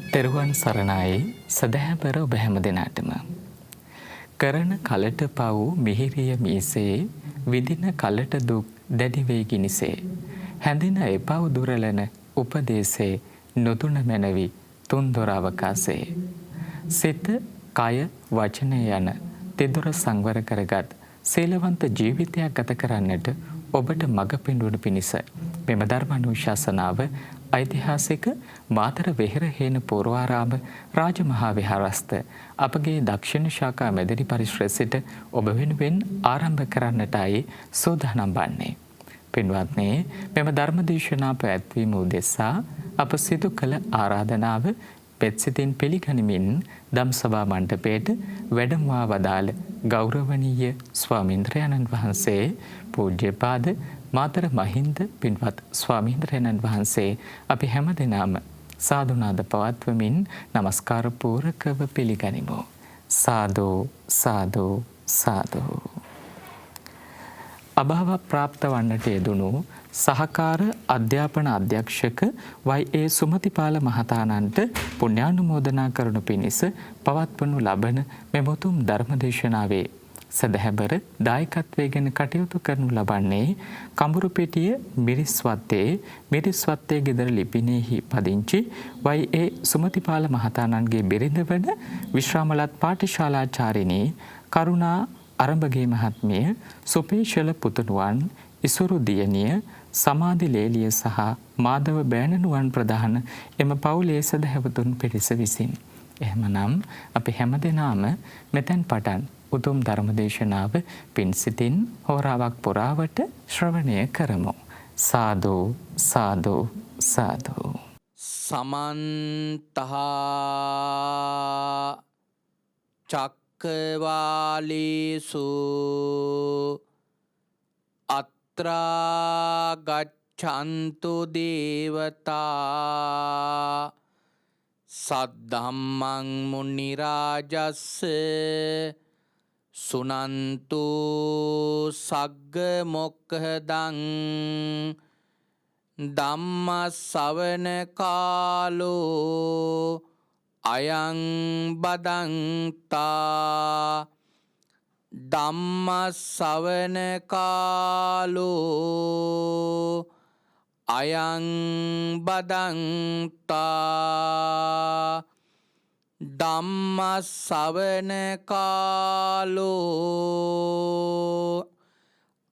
තෙරුවන් සරණයි සදහැවර ඔබ හැම දෙනාටම. කරන කලට පව් මිහිරිය මීසේ විදින කලට දුක් දැඩිවේ ගිනිසේ. හැඳින එපව් දුරලන උපදේශේ නොතුන මැනවි තුන්දොර අවකාශේ. සිත කය වචනය යන තෙදොර සංවර කරගත් සීලවන්ත ජීවිතයක් ගත කරන්නට ඔබට මඟ පෙන්වුණු පිණිස මෙම ධර්මානුශාසනාව ඓතිහාසික මාතර වෙහෙර හේන පූර්වාරාම රාජමහා විහාරස්ථ අපගේ දක්ෂිණ ශාඛා මැදිරි පරිශ්‍රය සිට ඔබ වෙනුවෙන් ආරම්භ කරන්නටයි සූදානම් වන්නේ. පින්වත්නි, මෙම ධර්මදේශනා පැවැත්වීම උදෙසා අප සිදු කළ ආරාධනාව පෙත්සිතින් පිළිගනිමින් ධම්සභා මණ්ඩපයට වැඩමවා වදාළ ගෞරවනීය ස්වාමීන්ද්‍රයන්න් වහන්සේ පූජ්‍යපාද මාතර මහින්ද පින්වත් ස්වාමීන්ද්‍රයන්න් වහන්සේ අපි හැම දෙනාම සාදුනාද පවත්වමින් නමස්කාර පූරකව පිළිගනිමු. සාදු සාදු සාදු. අභාව ප්‍රාප්ත වන්නට යෙදුණු සහකාර අධ්‍යාපන අධ්‍යක්ෂක වයි.ඒ. සුමතිපාල මහතාණන්ට පුණ්‍යානුමෝදනා කරනු පිණිස පවත්වනු ලබන මෙම උතුම් ධර්මදේශනාවේ සදහැබර දායකත්වයෙන් කටයුතු කරනු ලබන්නේ කඹුරුපිටිය මිරිස්වත්තේ ගෙදර ලිපිනයෙහි පදිංචි වයි.ඒ. සුමතිපාල මහතාණන්ගේ බිරිඳ වන විශ්‍රාමලත් පාඨශාලාචාරිණී කරුණා අරඹගේ මහත්මිය, සුපේශල පුතුණුවන්, ඉසුරු දියණිය, සමාධි ලේලිය සහ මාධව බෑණනුවන් ප්‍රධාන එම පවුලේ සදහැවතුන් පිරිස විසින්. එහෙමනම් අපි හැමදෙනාම මෙතෙන් පටන් උතුම් ධර්මදේශනාව පින්සිතින් හෝරාවක් පුරාවට ශ්‍රවණය කරමු. සාදු සාදු සාදු. සමන්තහා චක්කවාලේසු අත්‍රා ගච්ඡන්තු දේවතා සද්ධම්මං මුනි රාජස්ස සුනන්තු සග්ග මොක්ඛදං ධම්ම ශ්‍රවණ කාලෝ අයං බදන්තා ධම්ම ශ්‍රවණ කාලෝ අයං බදන්තා ධම්ම ශ්‍රවණ කාලෝ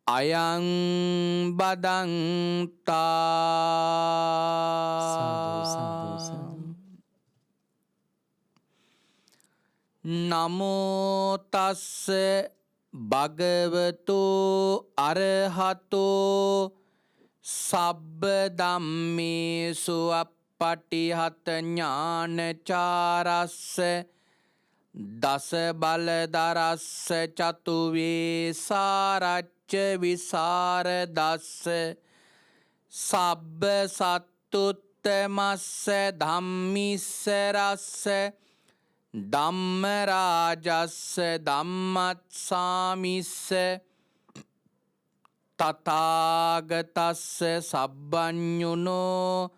අයං බදන්තා. නමෝ තස්ස භගවතු අරහතෝ සබ්බ ධම්මේසු අප්පටිහත ඥානචාරස්ස දස බලදරස්ස චතුවේ සාරච්ච විසරදස්ස සබ්බ සත්තුත්තමස්ස ධම්මිස්ස රස්ස ධම්ම රාජස්ස ධම්මත්සාමිස්ස තථාගතස්ස සබ්බඤුනෝ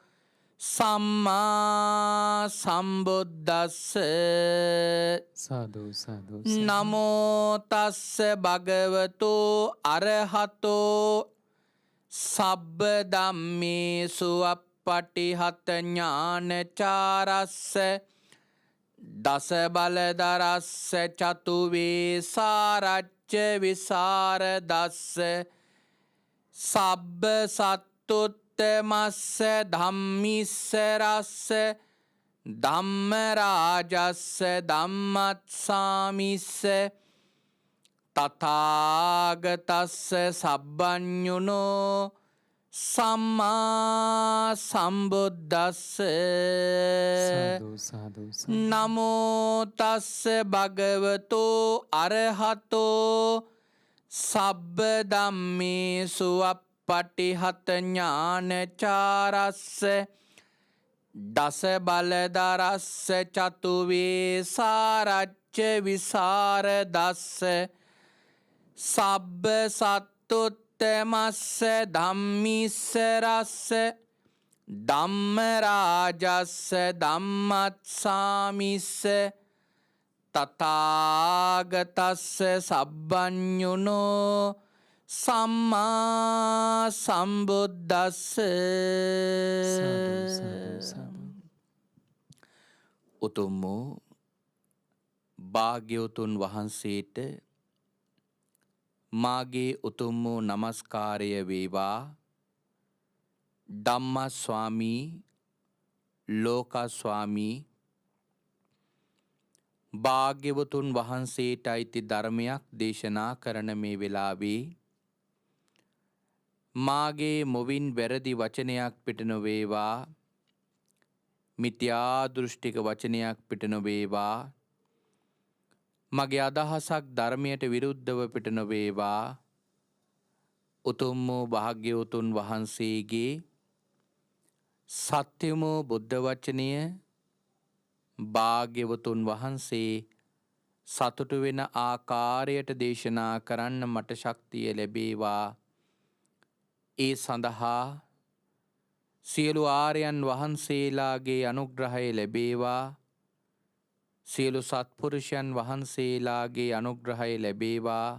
සම්මා සම්බුද්දස්ස. සාදු සාදු. නමෝ තස්ස භගවතු අරහතෝ සබ්බ ධම්මේසු අප්පටිහත ඥානචාරස්ස දස බලදරස්ස චතුවේ සාරච්ච විසරදස්ස සබ්බ සත්තුත්තමස්ස ධම්මිස්ස රස්ස ධම්ම රාජස්ස ධම්මත්සාමිස්ස තථාගතස්ස සබ්බඤුනෝ සම්මා සම්බුද්දස්ස. නමෝ තස්ස භගවතු අරහතෝ සබ්බ ධම්මේසු අප්පටිහත ඥානචාරස්ස දස බලදරස්ස චතුවේ සාරච්ච විසරදස්ස සබ්බ සත්තුත්තමස්ස ධම්මිස්ස රස්ස ධම්මරාජස්ස ධම්මත්සාමිස්ස තථාගතස්ස සබ්බඤුනෝ සම්මා සම්බුද්දස්ස. සාදු සාදු සාදු. උතුම් වූ භාග්‍යවතුන් වහන්සේට මාගේ උතුම් වූ නමස්කාරය වේවා. ධම්මස්වාමී ලෝකස්වාමී භාග්‍යවතුන් වහන්සේට අයිති ධර්මයක් දේශනා කරන මේ වෙලාවේ මාගේ මුවින් වැරදි වචනයක් පිට නොවේවා, මිත්‍යා දෘෂ්ටික වචනයක් පිට නොවේවා, මගේ අදහසක් ධර්මයට විරුද්ධව පිට නොවේවා. උතුම් වූ භාග්‍යවතුන් වහන්සේගේ සත්‍යම බුද්ධ වචනය භාග්‍යවතුන් වහන්සේ සතුටු වෙන ආකාරයට දේශනා කරන්න මට ශක්තිය ලැබේවා. ඒ සඳහා සියලු ආර්යයන් වහන්සේලාගේ අනුග්‍රහය ලැබේවා. සියලු සත්පුරුෂයන් වහන්සේලාගේ අනුග්‍රහය ලැබේවා.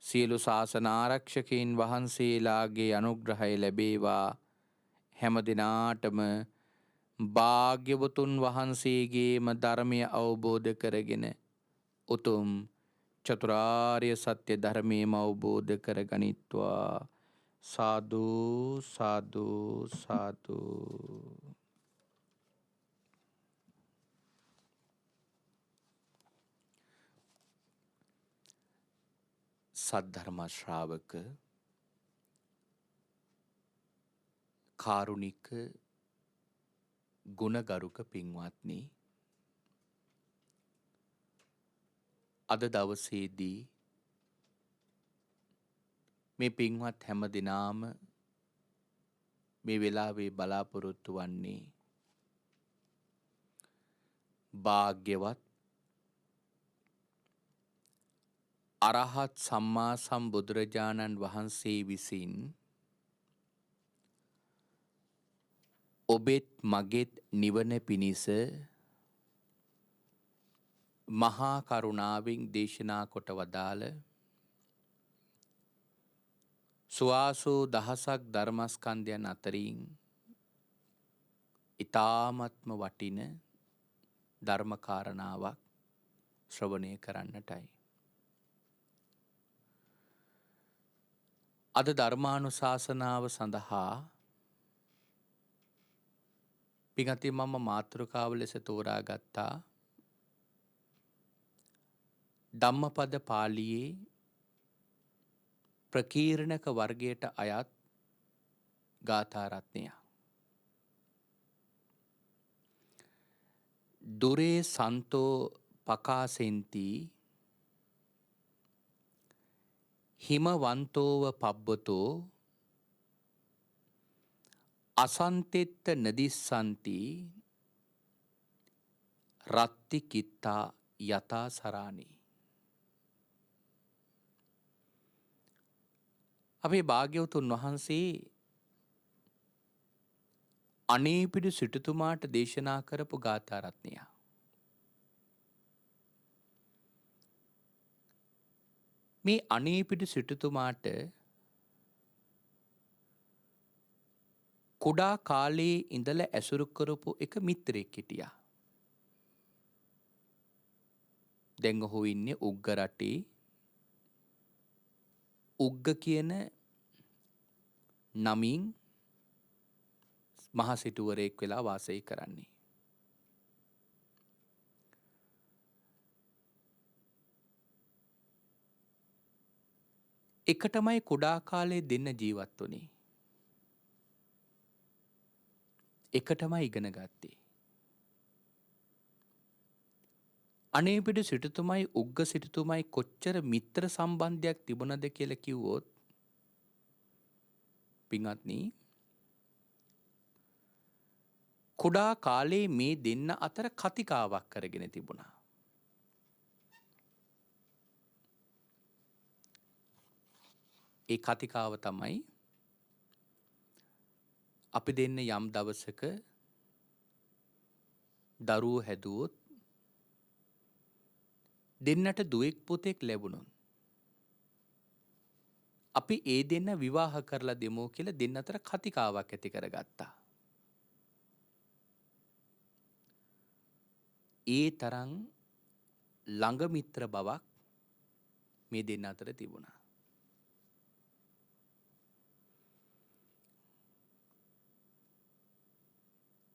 සියලු ශාසන ආරක්ෂකයන් වහන්සේලාගේ අනුග්‍රහය ලැබේවා. හැම දිනාටම භාග්‍යවතුන් වහන්සේගේම ධර්මය අවබෝධ කරගෙන උතුම් චතුරාර්ය සත්‍ය ධර්මයම අවබෝධ කරගනිත්වා. සාදු සාදු සාදු. සද්ධර්ම ශ්‍රාවක කාරුණික ගුණගරුක පින්වත්නි, අද දවසේදී මේ පින්වත් හැම දිනාම මේ වෙලාවේ බලාපොරොත්තු වන්නේ භාග්‍යවත් අරහත් සම්මා සම්බුදුරජාණන් වහන්සේ විසින් ඔබෙත් මගෙත් නිවන පිණිස මහා කරුණාවෙන් දේශනා කොට වදාළ සුවාසෝ දහසක් ධර්මස්කන්ධයන් අතරින් ඊ타ත්ම වටින ධර්මකාරණාවක් ශ්‍රවණය කරන්නටයි. අද ධර්මානුශාසනාව සඳහා පින්වත්නි මම මාතෘකාව ලෙස තෝරා ගත්තා ධම්මපද පාළියේ ප්‍රකීර්ණක වර්ගයට අයත් ගාථා රත්නය. දුරේ සන්තෝ පකාසෙන්ති හිමවන්තෝව පබ්බතෝ අසන්තෙත්ත නදිස්සන්ති රත්ති කිත්තා යතා සරාණී. අපේ භාග්‍යවතුන් වහන්සේ අනේපිඩු සිටුතුමාට දේශනා කරපු ගාථා රත්නය. මේ අනේපිඩු සිටුතුමාට කුඩා කාලේ ඉඳලා ඇසුරු කරපු එක මිත්‍රයෙක් හිටියා. දැන් ඔහු ඉන්නේ උග්ග රටේ. උග්ග කියන නමින් මහ සිටුවරයෙක් වෙලා වාසය කරන්නේ. එකටමයි කුඩා කාලේ දෙන්න ජීවත් වුණේ. එකටමයි ඉගෙන ගත්තේ. අනේපිඩු සිටුතුමයි උග්ග සිටුතුමයි කොච්චර මිත්‍ර සම්බන්ධයක් තිබුණද කියලා කිව්වොත් පින්වත්නි, කුඩා කාලේ මේ දෙන්න අතර කතිකාවක් කරගෙන තිබුණා. ඒ කතිකාව තමයි අපි දෙන්න යම් දවසක දරුවෝ හැදුවොත් දෙන්නට දුවෙක් පුතෙක් ලැබුණොත් අපි ඒ දෙන්න විවාහ කරලා දෙමු කියලා දෙන්න අතර කතිකාවක් ඇති කරගත්තා. ඒ තරම් ළඟ මිත්‍ර බවක් මේ දෙන්න අතර තිබුණා.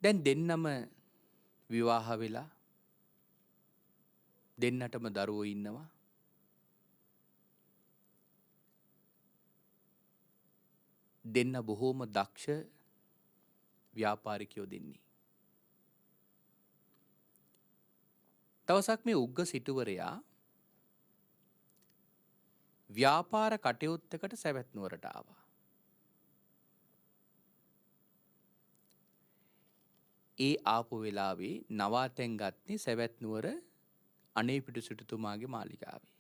දැන් දෙන්නම විවාහ වෙලා දෙන්නටම දරුවෝ ඉන්නවා. දෙන්න බොහෝම දක්ෂ ව්‍යාපාරිකයෝ දෙන්නේ. දවසක් මේ උග්ග සිටුවරයා ව්‍යාපාර කටයුත්තකට සැවැත් නුවරට ආවා. ඒ ආපු වෙලාවේ නවාතැන් ගත්තේ සැවැත් නුවර අනේපිඩු සිටුතුමාගේ මාලිගාවේ.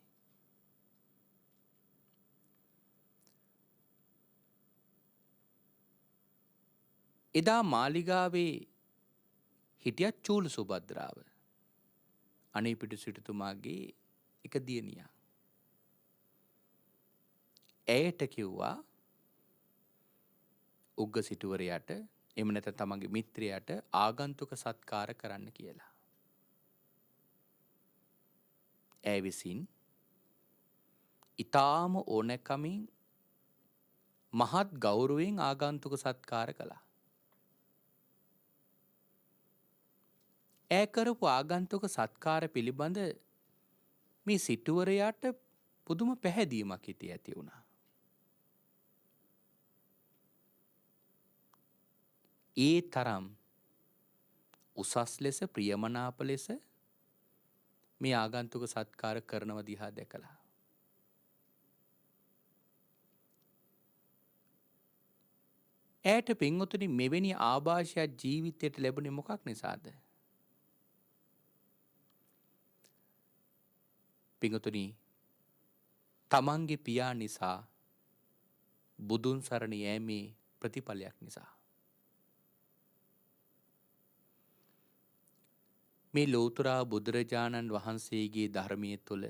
එදා මාලිගාවේ හිටියත් චූල සුභද්‍රාව අනේපිඩු සිටුතුමාගේ එක දියණියක්. ඇයට කිව්වා උග්ග සිටුවරයාට එහෙම නැත්නම් තමන්ගේ මිත්‍රයාට ආගන්තුක සත්කාර කරන්න කියලා. ඇය විසින් ඊටාම ඕනෑකමින් මහත් ගෞරවයෙන් ආගන්තුක සත්කාර කළා. ඇය කරපු ආගන්තුක සත්කාර පිළිබඳ මේ සිටුවරයාට පුදුම පැහැදීමක් හිතේ ඇති වුණා. ඒ තරම් උසස් ලෙස ප්‍රියමනාප ලෙස මේ ආගන්තුක සත්කාර කරනව දිහා දැකලා ඇයට පින්වතුනි මෙවැනි ආభాෂයක් ජීවිතයට ලැබුණේ මොකක් නිසාද? පින්වතුනි තමන්ගේ පියා නිසා බුදුන් සරණ යෑමේ ප්‍රතිඵලයක් නිසා. මේ ලෝතර බුදුරජාණන් වහන්සේගේ ධර්මයේ තුල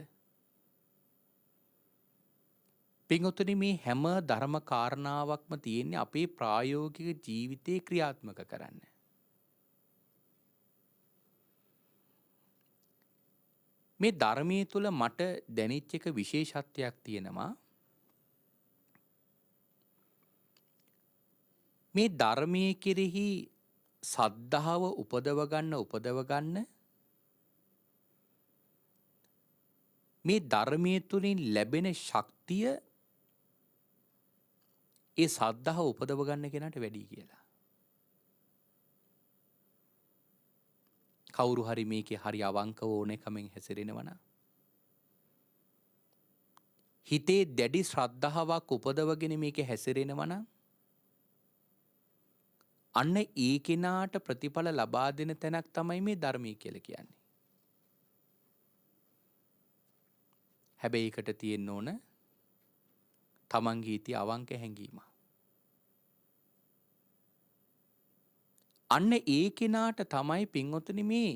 පින්වතුනි මේ හැම ධර්ම කාරණාවක්ම තියෙන්නේ අපේ ප්‍රායෝගික ජීවිතේ ක්‍රියාත්මක කරන්න. මේ ධර්මයේ තුල මට දැනෙච්ච එක විශේෂත්වයක් තියෙනවා. මේ ධර්මයේ කෙරෙහි සද්ධාව උපදව ගන්න මේ ධර්මයේ තුලින් ලැබෙන ශක්තිය ඒ සද්ධාව උපදව ගන්න කෙනාට වැඩි කියලා. කවුරු හරි මේකේ හරි අවංකව ඕනෑකමින් හැසිරෙනවා නම් හිතේ දැඩි ශ්‍රද්ධාවක් උපදවගෙන මේකේ හැසිරෙනවා නම් අන්න ඒ කෙනාට ප්‍රතිඵල ලබා දෙන තැනක් තමයි මේ ධර්මයේ කියලා කියන්නේ. හැබැයි ඒකට තියෙන්න ඕන තමන්ගේ හිතේ අවංක හැඟීම. අන්න ඒ කෙනාට තමයි පින්වතුනි මේ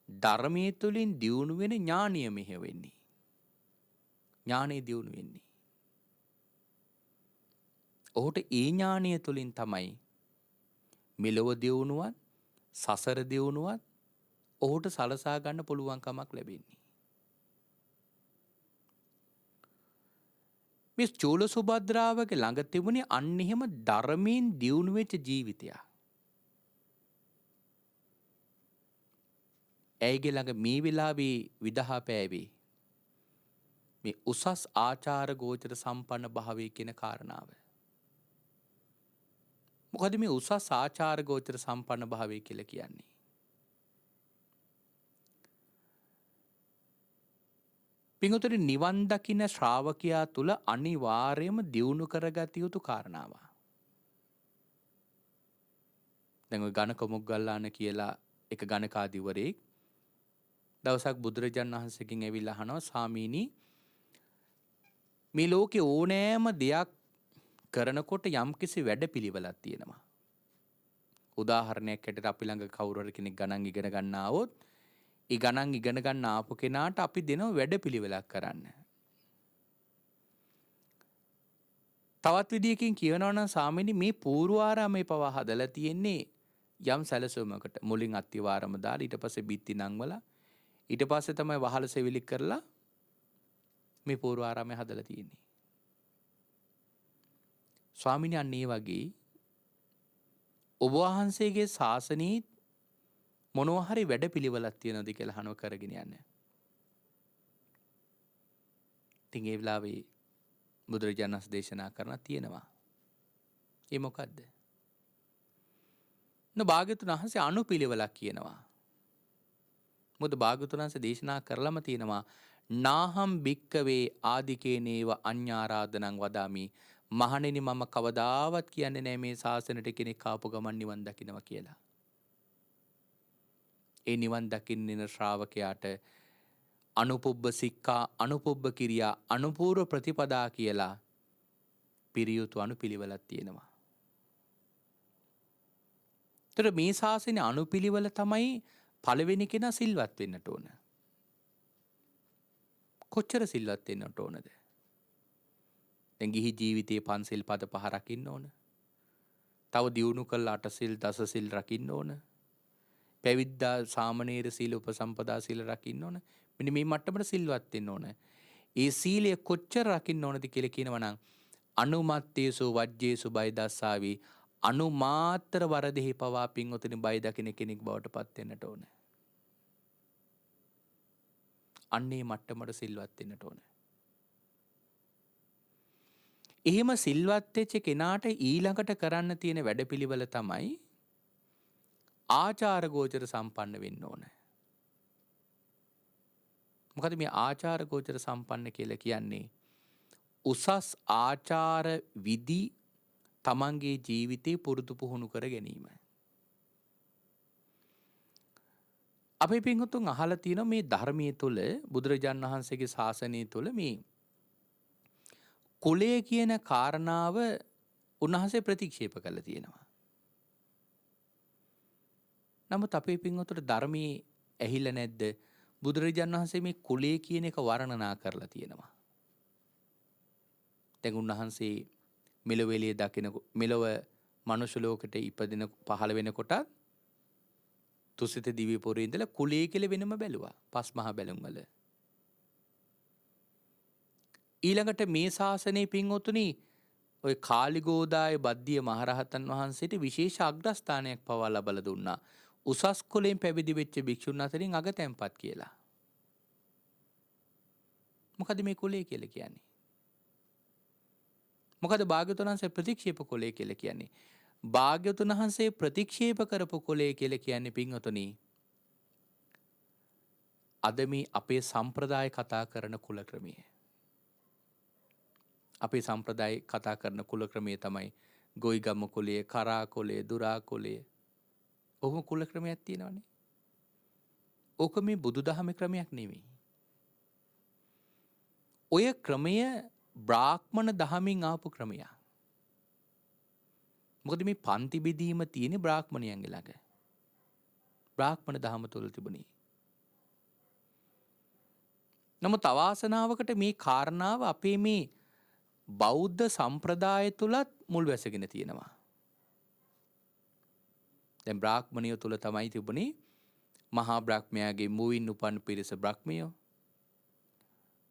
ධර්මයේ තුලින් දියුණු වෙන ඥානිය මෙහෙවෙන්නේ. ඥානෙ දියුණු වෙන්නේ. ඔහුට ඒ ඥානිය තුලින් තමයි මෙලොව දියුණුවත් සසර දියුණුවත් ඔහුට සලසා ගන්න පුළුවන්කමක් ලැබෙන්නේ. මේ චූල සුභද්‍රාවගේ ළඟ තිබුණේ අන්න එහෙම ධර්මයෙන් දියුණු වෙච්ච ජීවිතයක්. ඇයගේ ළඟ මේ වෙලාවේ විදහා පෑවේ මේ උසස් ආචාර ගෝචර සම්පන්න භාවය කියන කාරණාව. මොකද මේ උසස් ආචාර ගෝචර සම්පන්න භාවය කියලා කියන්නේ? පින්වතුනි නිවන් දකින ශ්‍රාවකයා තුල අනිවාර්යයෙන්ම දියුණු කරගත යුතු කාරණාවක්. දැන් ඔය ගණක මොග්ගල්ලාන කියලා එක ගණකාධිවරයෙක් දවසක් බුදුරජාණන් වහන්සේගෙන් ඇවිල්ලා අහනවා ස්වාමීනි මේ ලෝකේ ඕනෑම දෙයක් කරනකොට යම්කිසි වැඩපිළිවෙලක් තියෙනවා. උදාහරණයක් ඇටියට අපි ළඟ කවුරු හරි කෙනෙක් ගණන් ඉගෙන ගන්න ආවොත් ඒ ගණන් ඉගෙන ගන්න ආපු කෙනාට අපි දෙනවා වැඩපිළිවෙලක් කරන්න. තවත් විදියකින් කියනවා නම් සාමිනි මේ පූර්වාරාමයේ පවා හදලා තියෙන්නේ යම් සැලසුමකට. මුලින් අත්තිවාරම දාලා ඊට පස්සේ බිත්ති නංවලා ඊට පස්සේ තමයි වහල සෙවිලි කරලා මේ පූර්වාරාමය හදලා තියෙන්නේ. ස්වාමිනී අන්න ඒ වගේ ඔබ වහන්සේගේ ශාසනයේ මොනවා හරි වැඩපිළිවෙලක් තියෙනවද කියලා අහනව කරගෙන යන්න. ඉතින් ඒ වෙලාවේ බුදුරජාණන් වහන්සේ දේශනා කරන තියෙනවා. ඒ මොකද්ද? භාග්‍යවතුන් වහන්සේ අනුපිළිවෙලක් කියනවා. මොකද භාග්‍යවතුන් වහන්සේ දේශනා කරලම තියෙනවා නාහම් භික්කවේ ආදිකේනේව අඤ්ඤාරාධනං වදාමි. මහණෙනි මම කවදාවත් කියන්නේ නැහැ මේ ශාසනයට කෙනෙක් ආපු ගමන් නිවන් දකින්නවා කියලා. ඒ නිවන් දකින්න ශ්‍රාවකයාට අනුපුබ්බ සික්ඛා අනුපුබ්බ කිරියා අනුපූර්ව ප්‍රතිපදා කියලා පිරියුතු අනුපිළිවෙලක් තියෙනවා. ඒතර මේ ශාසනයේ අනුපිළිවෙල තමයි පළවෙනි කෙනා සිල්වත් වෙන්නට ඕන. කොච්චර සිල්වත් වෙන්නට ඕනද? දැන් ගිහි ජීවිතයේ පන්සිල් පද 5 රකින්න ඕන. තව දියුණු කළ 8 සිල් දස සිල් රකින්න ඕන. පැවිද්දා සාමණේර සීල උපසම්පදා සීල රකින්න ඕන. මෙන්න මේ මට්ටමට සිල්වත් වෙන්න ඕන. ඒ සීලය කොච්චර රකින්න ඕනද කියලා කියනවා නම් අනුමත්තේසු වජ්ජේසු බය දස්සාවි අනුමාත්‍ර වරදෙහි පවා පින්වතුනි බය දකින කෙනෙක් බවට පත් වෙන්නට ඕන. අන්නේ මට්ටමට සිල්වත් වෙන්නට ඕන. එහෙම සිල්වත් වෙච්ච කෙනාට ඊළඟට කරන්න තියෙන වැඩපිළිවෙල තමයි ආචාර ගෝචර සම්පන්න වෙන්න ඕන. මොකද මේ ආචාර ගෝචර සම්පන්න කියලා කියන්නේ උසස් ආචාර විදි තමන්ගේ ජීවිතේ පුරුදු පුහුණු කර ගැනීම. අපේ පින්වතුන් අහලා තියෙනවා මේ ධර්මයේ තුල බුදුරජාණන් වහන්සේගේ ශාසනය තුල මේ කුලය කියන කාරණාව උන්වහන්සේ ප්‍රතික්ෂේප කළා තියෙනවා. නමුත් අපේ පින්වතුන්ට ධර්මයේ ඇහිලා නැද්ද? බුදුරජාණන් වහන්සේ මේ කුලය කියන එක වර්ණනා කරලා තියෙනවා. දැන් උන්වහන්සේ මෙලොව එළිය දකින මෙලොව මනුෂ්‍ය ලෝකෙට ඉපදින පහළ වෙනකොට තුසිත දිව්‍ය පුරේ ඉඳලා කුලය කියලා වෙනම බැලුවා. පස් මහ බැලුම් වල. ඊළඟට මේ ශාසනයේ පින්වතුනි ඔය කාලිගෝදාය බද්දිය මහරහතන් වහන්සේට විශේෂ අග්‍රස්ථානයක් පවා ලබලා දුන්නා. උසස් කුලයෙන් පැවිදි වෙච්ච භික්ෂුන් අතරින් අගතැන්පත් කියලා. මොකද මේ කුලය කියලා කියන්නේ? මොකද භාග්‍යවතුන් වහන්සේ ප්‍රතික්ෂේප කුලය කියලා කියන්නේ? භාග්‍යවතුන් වහන්සේ ප්‍රතික්ෂේප කරපු කුලය කියලා කියන්නේ පින්වතුනි අද මේ අපේ සම්ප්‍රදාය කතා කරන කුල ක්‍රමය. අපේ සම්ප්‍රදාය කතා කරන කුල ක්‍රමය තමයි ගොයිගම කුලය, කරා කුලය, දුරා කුලය. ඔහොම කුල ක්‍රමයක් තියෙනවනේ. ඕක මේ බුදුදහමේ ක්‍රමයක් නෙවෙයි. ඔය ක්‍රමය බ්‍රාහ්මණ දහමින් ආපු ක්‍රමයක්. මොකද මේ පන්ති බෙදීම තියෙන්නේ බ්‍රාහ්මණයන්ගේ ළඟ. බ්‍රාහ්මණ දහම තුල තිබුණේ. නමුත් අවාසනාවකට මේ කාරණාව අපේ මේ බෞද්ධ සම්ප්‍රදාය තුලත් මුල් වැසගෙන තියෙනවා. දැන් බ්‍රාහ්මණයෝ තුල තමයි තිබුණේ මහා බ්‍රහ්මයාගේ මුවින් උපන් පිරිස බ්‍රහ්මයෝ.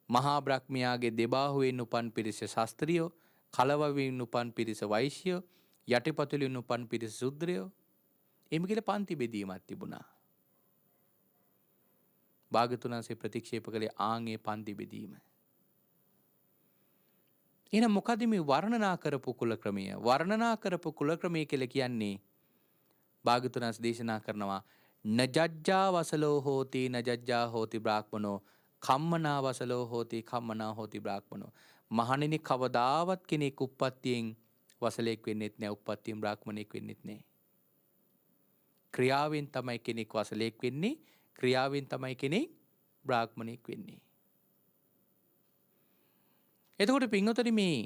මහා බ්‍රහ්මයාගේ දෙබාහුවෙන් උපන් පිරිස ශාස්ත්‍රියෝ, කලවවින් උපන් පිරිස වෛශ්‍යයෝ, යටිපතුලින් උපන් පිරිස ශුද්‍රයෝ. එimhe කියලා පන්ති බෙදීමක් තිබුණා. භාග්‍යවතුන් වහන්සේ ප්‍රතික්ෂේප කළේ ආන්ගේ පන්ති බෙදීම. එහෙනම් මොකද මේ වර්ණනා කරපු කුල ක්‍රමය? වර්ණනා කරපු කුල ක්‍රමය කියලා කියන්නේ භාග්‍යවතුන් වහන්සේ දේශනා කරනවා නජජ්ජා වසලෝ හෝති නජජ්ජා හෝති බ්‍රාහ්මනෝ කම්මනා වසලෝ හෝති කම්මනා හෝති බ්‍රාහ්මනෝ. මහණෙනි කවදාවත් කෙනෙක් උප්පත්තියෙන් වසලෙක් වෙන්නෙත් නැහැ, උප්පත්තියෙන් බ්‍රාහ්මණෙක් වෙන්නෙත් නැහැ. ක්‍රියාවෙන් තමයි කෙනෙක් වසලෙක් වෙන්නේ, ක්‍රියාවෙන් තමයි කෙනෙක් බ්‍රාහ්මණෙක් වෙන්නේ. එතකොට පින්වතුනි මේ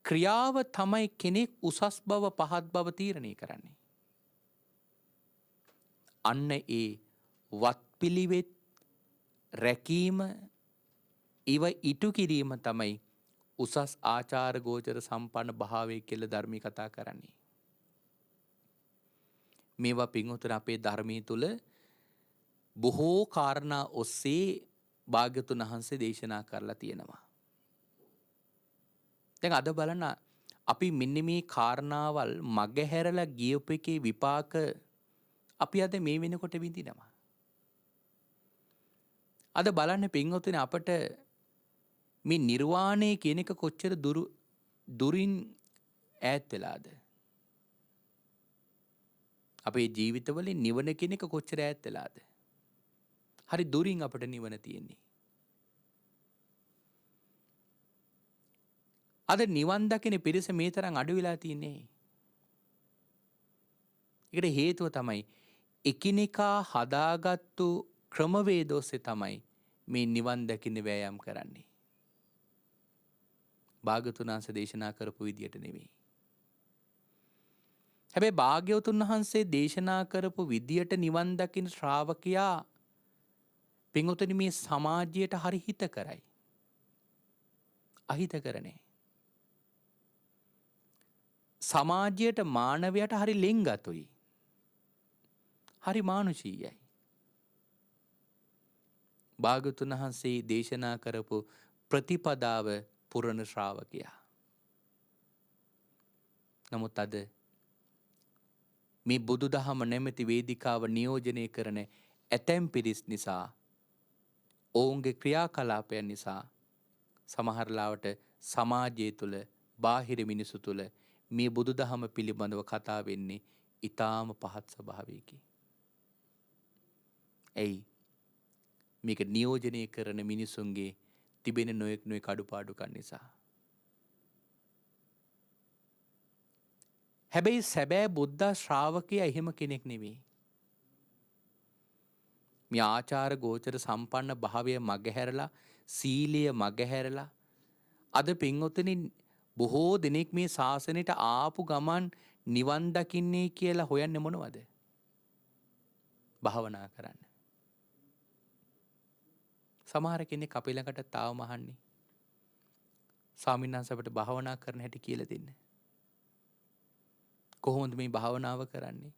ක්‍රියාව තමයි කෙනෙක් උසස් බව පහත් බව තීරණය කරන්නේ. අන්න ඒ වත්පිළිවෙත් රැකීම ඉව ඉටු කිරීම තමයි උසස් ආචාර ගෝචර සම්පන්න භාවය කියලා ධර්මී කතා කරන්නේ. මේවා පින්වතුනි අපේ ධර්මයේ තුල බොහෝ කාරණා ඔස්සේ භාග්‍යතුන් වහන්සේ දේශනා කරලා තියෙනවා. දැන් අද බලන්න අපි මෙන්න මේ කාරණාවල් මගහැරලා ගියපු එකේ විපාක අපි අද මේ වෙනකොට විඳිනවා. අද බලන්න පින්වතුනි අපට මේ නිර්වාණය කියන එක කොච්චර දුරින් ඈත් වෙලාද? අපේ ජීවිතවලින් නිවන කියන එක කොච්චර ඈත් වෙලාද? හරි දුරින් අපට නිවන තියෙන්නේ. අද නිවන් දකින පිරිස මේ තරම් අඩු වෙලා තින්නේ. ඒකට හේතුව තමයි එකිනෙකා හදාගත්තු ක්‍රමවේද ඔස්සේ තමයි මේ නිවන් දකින්න වෑයම් කරන්නේ. භාග්‍යවතුන් වහන්සේ දේශනා කරපු විදියට නෙවෙයි. හැබැයි භාග්‍යවතුන් වහන්සේ දේශනා කරපු විදියට නිවන් දකින්න ශ්‍රාවකයා පින්වතුනි මේ සමාජයට හරි හිත කරයි. අහිත කරන්නේ. සමාජයට මානවයට හරි ලෙන්ගතුයි. හරි මානුෂීයයි. භාග්‍යවතුන් වහන්සේ දේශනා කරපු ප්‍රතිපදාව පුරණ ශ්‍රාවකයා. නමුත් අද මේ බුදුදහම නැමැති වේදිකාව නියෝජනය කරන ඇතැම් පිරිස් නිසා ඔවුන්ගේ ක්‍රියාකලාපයන් නිසා සමහර ලාවට සමාජය තුළ බාහිර මිනිසු තුළ මේ බුදුදහම පිළිබඳව කතා වෙන්නේ ඊටාම පහත් ස්වභාවයකින්. ඇයි? මේක නියෝජනය කරන මිනිසුන්ගේ තිබෙන නොයෙක් අඩුපාඩුකම් නිසා. හැබැයි සැබෑ බුද්ධ ශ්‍රාවකයා එහෙම කෙනෙක් නෙවෙයි. මේ ආචාර ගෝචර සම්පන්න භාවය මගහැරලා සීලය මගහැරලා අද පින්වතුනි බොහෝ දෙනෙක් මේ ශාසනයට ආපු ගමන් නිවන් දකින්නේ කියලා හොයන්නේ මොනවද? භාවනා කරන්න. සමහර කෙනෙක් අපේ ළඟට තාවම අහන්නේ ස්වාමීන් වහන්සේ අපිට භාවනා කරන්න හැටි කියලා දෙන්න. කොහොමද මේ භාවනාව කරන්නේ?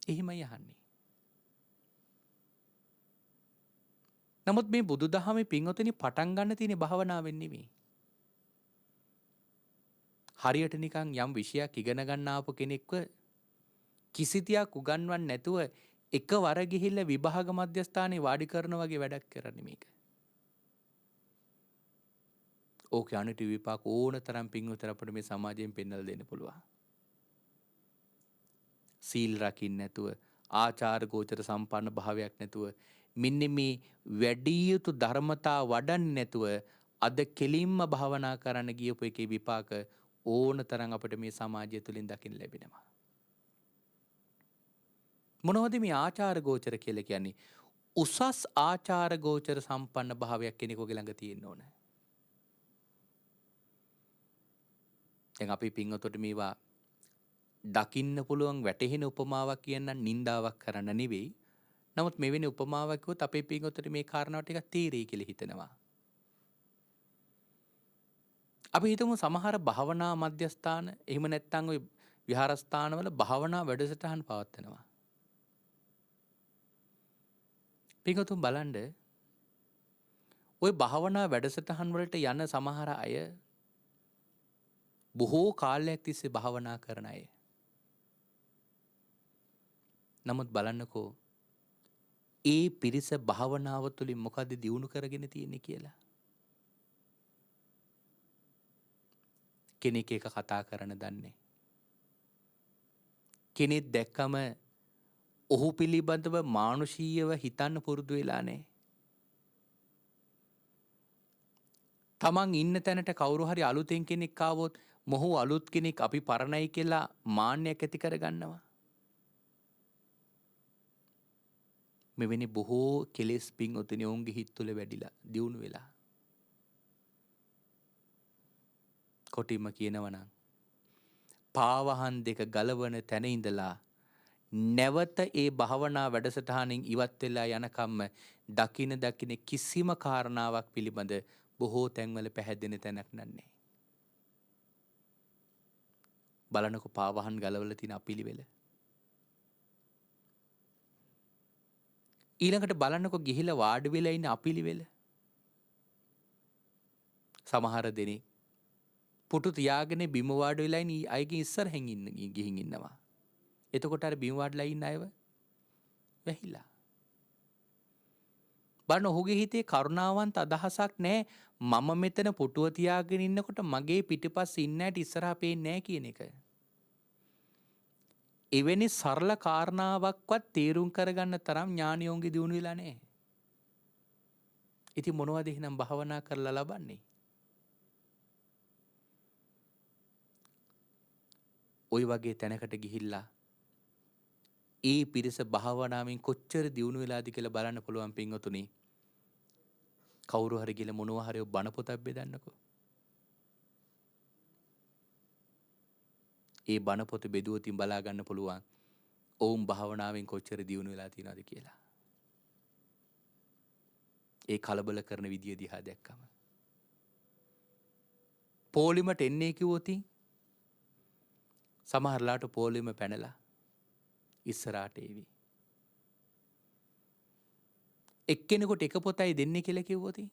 එහෙමයි අහන්නේ. නමුත් මේ බුදුදහමේ පින්වතුනි පටන් ගන්න තියෙන භාවනාවෙන් නෙමෙයි. හරියට නිකන් යම් විෂයක් ඉගෙන ගන්න ආපු කෙනෙක්ව කිසිතියක් උගන්වන්න නැතුව එකවර ගිහිල්ලා විභාග මධ්‍යස්ථානයේ වාඩි කරන වගේ වැඩක් කරන්නේ මේක. ඕකේ අනිත් විපාක ඕන තරම් පින්වතුන් අපිට මේ සමාජයෙන් පෙන්වලා දෙන්න පුළුවන්. සීල් රකින්න නැතුව ආචාර ගෝචර සම්පන්න භාවයක් නැතුව මෙන්න මේ වැඩි යුතු ධර්මතා වඩන්නේ නැතුව අද කෙලින්ම භාවනා කරන්න ගියපු එකේ විපාක ඕන තරම් අපිට මේ සමාජය තුලින් දකින්න ලැබෙනවා. මොනවද මේ ආචාර ගෝචර කියලා කියන්නේ? උසස් ආචාර ගෝචර සම්පන්න භාවයක් කෙනෙකුගේ ළඟ තියෙන්න ඕන. දැන් අපි පින්වතුන්ට මේවා දකින්න පුළුවන් වැටහෙන උපමාවක් කියන්න නින්දාවක් කරන්න නෙවෙයි. නමුත් මෙවැනි උපමාවක් කිව්වොත් අපේ පින්වතුන්ට මේ කාරණාව ටිකක් තේරෙයි කියලා හිතනවා. අපි හිතමු සමහර භාවනා මධ්‍යස්ථාන එහෙම නැත්නම් ওই විහාරස්ථානවල භාවනා වැඩසටහන් පවත්වනවා. පින්වතුන් බලන්න ওই භාවනා වැඩසටහන් වලට යන සමහර අය බොහෝ කාලයක් තිස්සේ භාවනා කරන අය. නමුත් බලන්නකෝ ඒ පිරිස භාවනාව තුළින් මොකද්ද දියුණු කරගෙන තියෙන්නේ කියලා. කෙනෙක් එක කතා කරන දන්නේ. කෙනෙක් දැක්කම ඔහු පිළිබඳව මානුෂීයව හිතන්න පුරුදු වෙලා නැහැ. තමන් ඉන්න තැනට කවුරු හරි අලුතෙන් කෙනෙක් ආවොත් මොහු අලුත් කෙනෙක් අපි පරණයි කියලා මාන්නයක් ඇති කරගන්නවා. මෙවැනි බොහෝ කෙලෙස් පින්වතුනි ඔවුන්ගේ හිත් තුළ වැඩිලා දියුණු වෙලා. කොටිම කියනවා නම් පාවහන් දෙක ගලවන තැන ඉඳලා නැවත ඒ භාවනා වැඩසටහනින් ඉවත් වෙලා යනකම්ම දකින කිසිම කාරණාවක් පිළිබඳ බොහෝ තැන්වල පැහැදෙන තැනක් නන්නේ. බලනකො පාවහන් ගලවල තියෙන අපිලිවෙල. ඊළඟට බලන්නකො ගිහිලා වාඩි වෙලා ඉන්න අපිලිවෙල. සමහර දෙනෙක් පුටු තියාගෙන බිම වාඩි වෙලා ඉන්න අයගේ ඉස්සරහින් ගිහින් ඉන්නවා. එතකොට අර බිම වාඩිලා ඉන්න අයව වැහිලා. බලන්න ඔහුගේ හිතේ කරුණාවන්ත අදහසක් නැහැ. මම මෙතන පුටුව තියාගෙන ඉන්නකොට මගේ පිටිපස්සේ ඉන්න ඇට ඉස්සරහා පේන්නේ නැහැ කියන එක. එවැනි සරල කාරණාවක්වත් තේරුම් කරගන්න තරම් ඥානියෝන්ගේ දියුණු වෙලා නැහැ. ඉතින් මොනවද එහෙනම් භාවනා කරලා ලබන්නේ? ওই වගේ තැනකට ගිහිල්ලා ඒ පිරිස භාවනාවෙන් කොච්චර දියුණු වෙලාද කියලා බලන්න පුළුවන් පින්වතුනි. කවුරු හරි ගිහලා මොනවා හරි බණ පොතක් බෙදන්නකෝ. ඒ බණ පොත බෙදුවොතින් බලා ගන්න පුළුවන් ඔවුන් භාවනාවෙන් කොච්චර දියුණු වෙලා තියෙනවද කියලා. ඒ කලබල කරන විදිය දිහා දැක්කම. පොලිමට එන්නේ කිව්වොතින් සමහරලාට පොලිම පැනලා ඉස්සරහට එවි. එක්කෙනෙකුට එක පොතයි දෙන්නේ කියලා කිව්වොතින්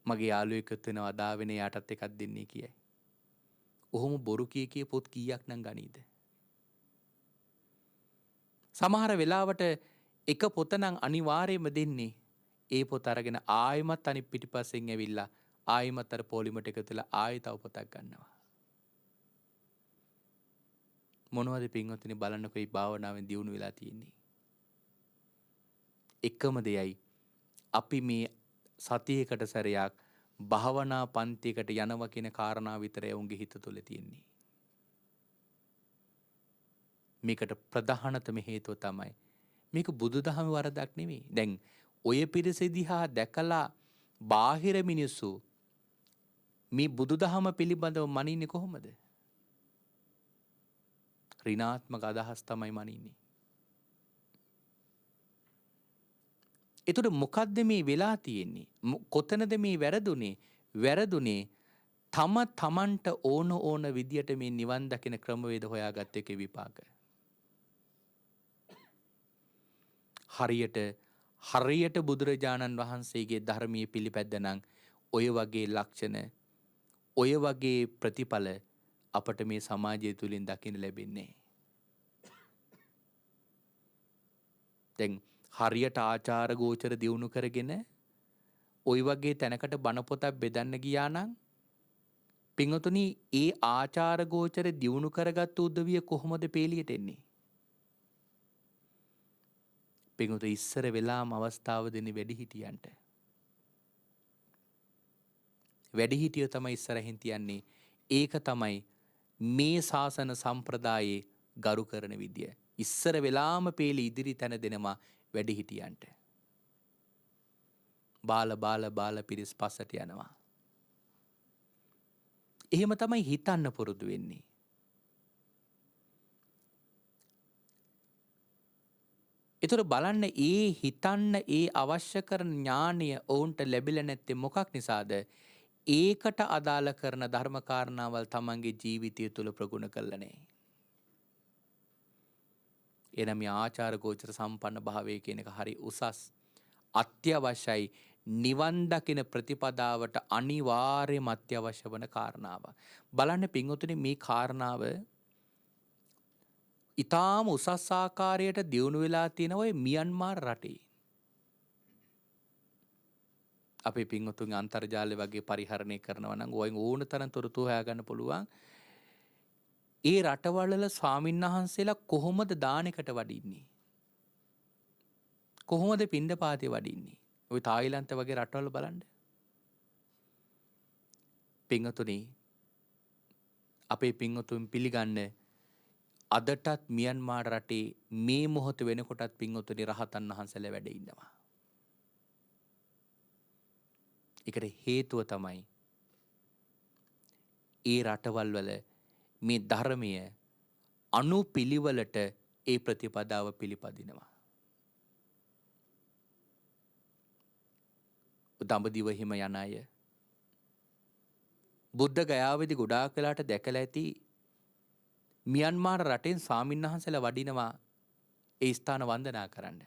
මගේ යාළුවෙක් වෙනවා අදා වෙන යාටත් එකක් දෙන්නේ කියයි. ඔහොම බොරු කිය පොත් කීයක් නම් ගනීද? සමහර වෙලාවට එක පොත නම් අනිවාර්යයෙන්ම දෙන්නේ. ඒ පොත අරගෙන ආයෙමත් අනිත් පිටිපස්සෙන් ඇවිල්ලා ආයෙමත් අර පොලිමට එකතු වෙලා ආයෙ තව පොතක් ගන්නවා. මොනවද පින්වත්නි බලන්නකො මේ භාවනාවෙන් දියුණු වෙලා තියෙන්නේ. එකම දෙයයි අපි මේ සතියකට සැරයක් භාවනා පන්තියකට යනවා කියන කාරණා විතරයි උන්ගේ හිත තුළ තියෙන්නේ. මේකට ප්‍රධානතම හේතුව තමයි මේක බුදුදහමේ වරදක් නෙවෙයි. දැන් ඔය පිරිස දිහා දැකලා බාහිර මිනිස්සු මේ බුදුදහම පිළිබඳව මනින්නේ කොහොමද? ඍණාත්මක අදහස් තමයි මනින්නේ. එතකොට මොකද්ද මේ වෙලා තියෙන්නේ? කොතනද මේ වැරදුනේ? වැරදුනේ තමන්ට ඕන විදියට මේ නිවන් දකින ක්‍රමවේද හොයාගත්ත එකේ විපාක. හරියට බුදුරජාණන් වහන්සේගේ ධර්මයේ පිළිපැද්දනම් ඔය වගේ ලක්ෂණ ඔය වගේ ප්‍රතිඵල අපට මේ සමාජය තුලින් දකින්න ලැබෙන්නේ. දැන් හරියට ආචාර ගෝචර දියුණු කරගෙන ওই වගේ තැනකට බණ පොතක් බෙදන්න ගියා නම් පින්වතුනි ඒ ආචාර ගෝචර දියුණු කරගත් උදවිය කොහොමද පේලියට එන්නේ? පින්වතුනි ඉස්සර වෙලාම අවස්ථාව දෙන්නේ වැඩිහිටියන්ට. වැඩිහිටියෝ තමයි ඉස්සරහින් තියන්නේ. ඒක තමයි මේ ශාසන සම්ප්‍රදායේ ගරු කරන විදිය. ඉස්සර වෙලාම පේලි ඉදිරි තැන දෙනවා වැඩිහිටියන්ට. බාල පිරිස් පස්සට යනවා. එහෙම තමයි හිතන්න පුරුදු වෙන්නේ. ඒතර බලන්න ඒ හිතන්න ඒ අවශ්‍ය කරන ඥානය ඔවුන්ට ලැබිලා නැත්තේ මොකක් නිසාද? ඒකට අදාළ කරන ධර්ම කාරණාවල් තමන්ගේ ජීවිතය තුළ ප්‍රගුණ කළා නැහැ. එනම් මේ ආචාර ගෝචර සම්පන්න භාවය කියන එක හරි උසස් අත්‍යවශ්‍යයි. නිවන් දකින ප්‍රතිපදාවට අනිවාර්යම අත්‍යවශ්‍ය වන කාරණාව. බලන්න පින්වතුනි මේ කාරණාව ඊටාම උසස් ආකාරයට දියුණු වෙලා තියෙන ඔය මියන්මාර් රටේ. අපේ පින්වතුන්ගේ අන්තර්ජාලය වගේ පරිහරණය කරනවා නම් ඔයෙන් ඕන තරම් තොරතුරු හොයාගන්න පුළුවන්. ඒ රටවල ස්වාමින්වහන්සේලා කොහොමද දානෙකට වඩින්නේ? කොහොමද පිණ්ඩපාතේ වඩින්නේ? ඔය තායිලන්ත වගේ රටවල බලන්න. පින්වතුනි අපේ පින්වතුන් පිළිගන්න අදටත් මියන්මාර් රටේ මේ මොහොත වෙනකොටත් පින්වතුනි රහතන් වහන්සේලා වැඩ ඉන්නවා. ඒකට හේතුව තමයි ඒ රටවල් වල මේ ධර්මය අනුපිළිවෙලට ඒ ප්‍රතිපදාව පිළිපදිනවා. දඹදිව හිම යන අය බුද්ධ ගයාවේදී ගොඩාක් වෙලාට දැකලා ඇති මියන්මාර් රටෙන් ස්වාමින්වහන්සේලා වඩිනවා ඒ ස්ථාන වන්දනා කරන්න.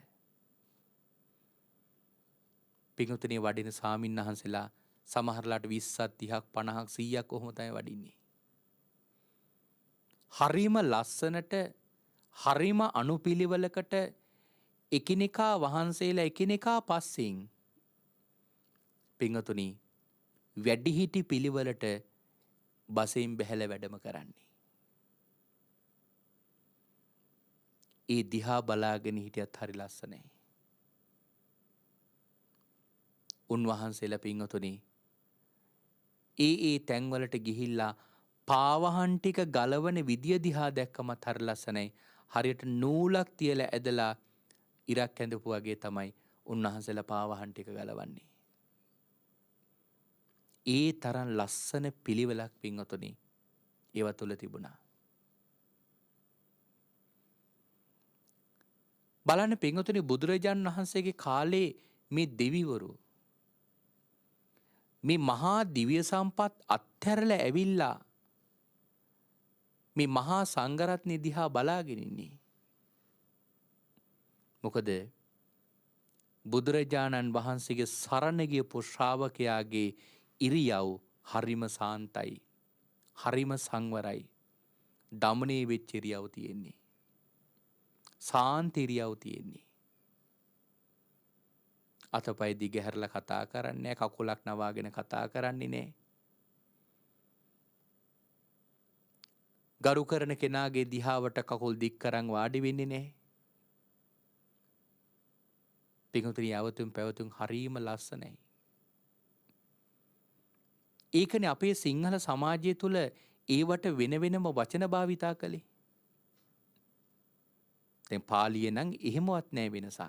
පිඟුතුනේ වඩින ස්වාමින්වහන්සේලා සමහරලාට 20ක් 30ක් 50ක් 100ක් කොහොම තමයි වඩින්නේ. හරිම ලස්සනට හරිම අනුපිළිවෙලකට එකිනෙකා වහන්සේලා එකිනෙකා පස්සෙන් පිඟුතුනි වැඩිහිටි පිළිවෙලට බසෙන් බැහැලා වැඩම කරන්නේ. ඒ දිහා බලාගෙන හිටියත් හරි ලස්සනයි. උන්වහන්සේලා පින්වතුනි ඒ තැන්වලට ගිහිල්ලා පාවහන් ටික ගලවන විදිය දිහා දැක්කමත් හරි ලස්සනයි. හරියට නූලක් තියලා ඇදලා ඉරක් ඇඳපු වගේ තමයි උන්වහන්සේලා පාවහන් ටික ගලවන්නේ. ඒ තරම් ලස්සන පිළිවෙලක් පින්වතුනි ඒව තුල තිබුණා. බලන්න පින්වතුනි බුදුරජාණන් වහන්සේගේ කාලේ මේ දෙවිවරු මේ මහා දිව්‍ය සම්පත් අත්හැරලා ඇවිල්ලා මේ මහා සංඝරත්නය දිහා බලාගෙන ඉන්නේ. මොකද බුදුරජාණන් වහන්සේගේ සරණ ගියපු ශ්‍රාවකයාගේ ඉරියව් හරිම සාන්තයි. හරිම සංවරයි. දමණය වෙච්ච ඉරියව් තියෙන්නේ. සාන්ත ඉරියව් තියෙන්නේ. අතපය දිගහැරලා කතා කරන්නේ නැහැ. කකුලක් නවාගෙන කතා කරන්නේ නැහැ. ගරු කරන කෙනාගේ දිහාවට කකුල් දික් කරන් වාඩි වෙන්නේ නැහැ. පිටුතුනි යවතුන් පැවතුන් හරීම ලස්සනයි. ඒකනේ අපේ සිංහල සමාජය තුළ ඒවට වෙන වෙනම වචන භාවිතා කළේ. දැන් පාලිය නම් එහෙමවත් නැහැ වෙනසක්.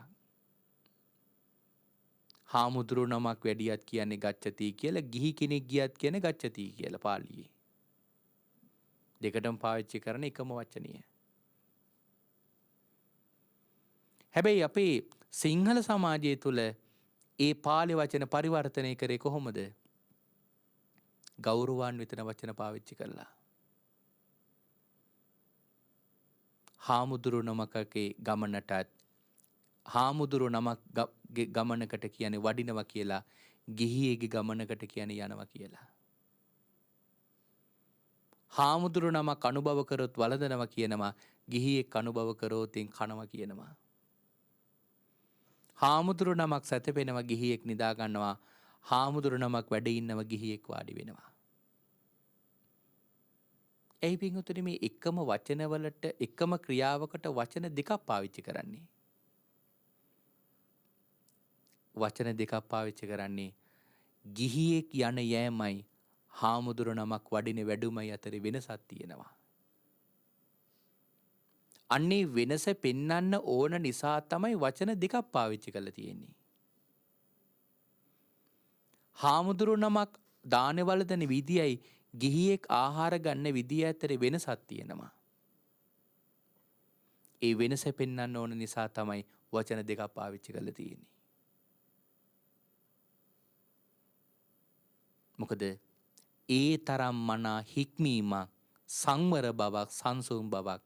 හාමුදුරු නමක් වැඩියත් කියන්නේ ගච්ඡති කියලා, ගිහි කෙනෙක් ගියත් කියන්නේ ගච්ඡති කියලා පාලියේ. දෙකටම පාවිච්චි කරන එකම වචනය. හැබැයි අපේ සිංහල සමාජය තුළ ඒ පාලි වචන පරිවර්තනය කරේ කොහොමද? ගෞරවාන්විත වචන පාවිච්චි කළා. හාමුදුරු නමකගේ ගමනටත් හාමුදුරු නමක් ගමනකට කියන්නේ වඩිනවා කියලා, ගිහියෙගේ ගමනකට කියන්නේ යනවා කියලා. හාමුදුරු නමක් අනුභව කරොත් වළඳනවා කියනවා, ගිහියෙක් අනුභව කරොත් කනවා කියනවා. හාමුදුරු නමක් සැතපෙනවා, ගිහියෙක් නිදා ගන්නවා. හාමුදුරු නමක් වැඩ ඉන්නවා, ගිහියෙක් වාඩි වෙනවා. ඇයි පින්වතුනි මේ එකම වචනවලට එකම ක්‍රියාවකට වචන දෙකක් පාවිච්චි කරන්නේ? වචන දෙකක් පාවිච්චි කරන්නේ ගිහියෙක් යන යෑමයි හාමුදුරු නමක් වඩින වැඩුමයි අතර වෙනසක් තියෙනවා. අන්නේ වෙනස පෙන්වන්න ඕන නිසා තමයි වචන දෙකක් පාවිච්චි කරලා තියෙන්නේ. හාමුදුරු නමක් දානේ වළඳන විදියයි ගිහියෙක් ආහාර ගන්න විදිය අතර වෙනසක් තියෙනවා. ඒ වෙනස පෙන්වන්න ඕන නිසා තමයි වචන දෙකක් පාවිච්චි කරලා තියෙන්නේ. මොකද ඒ තරම් මනා හික්මීමක්, සංවර බවක්, සංසුන් බවක්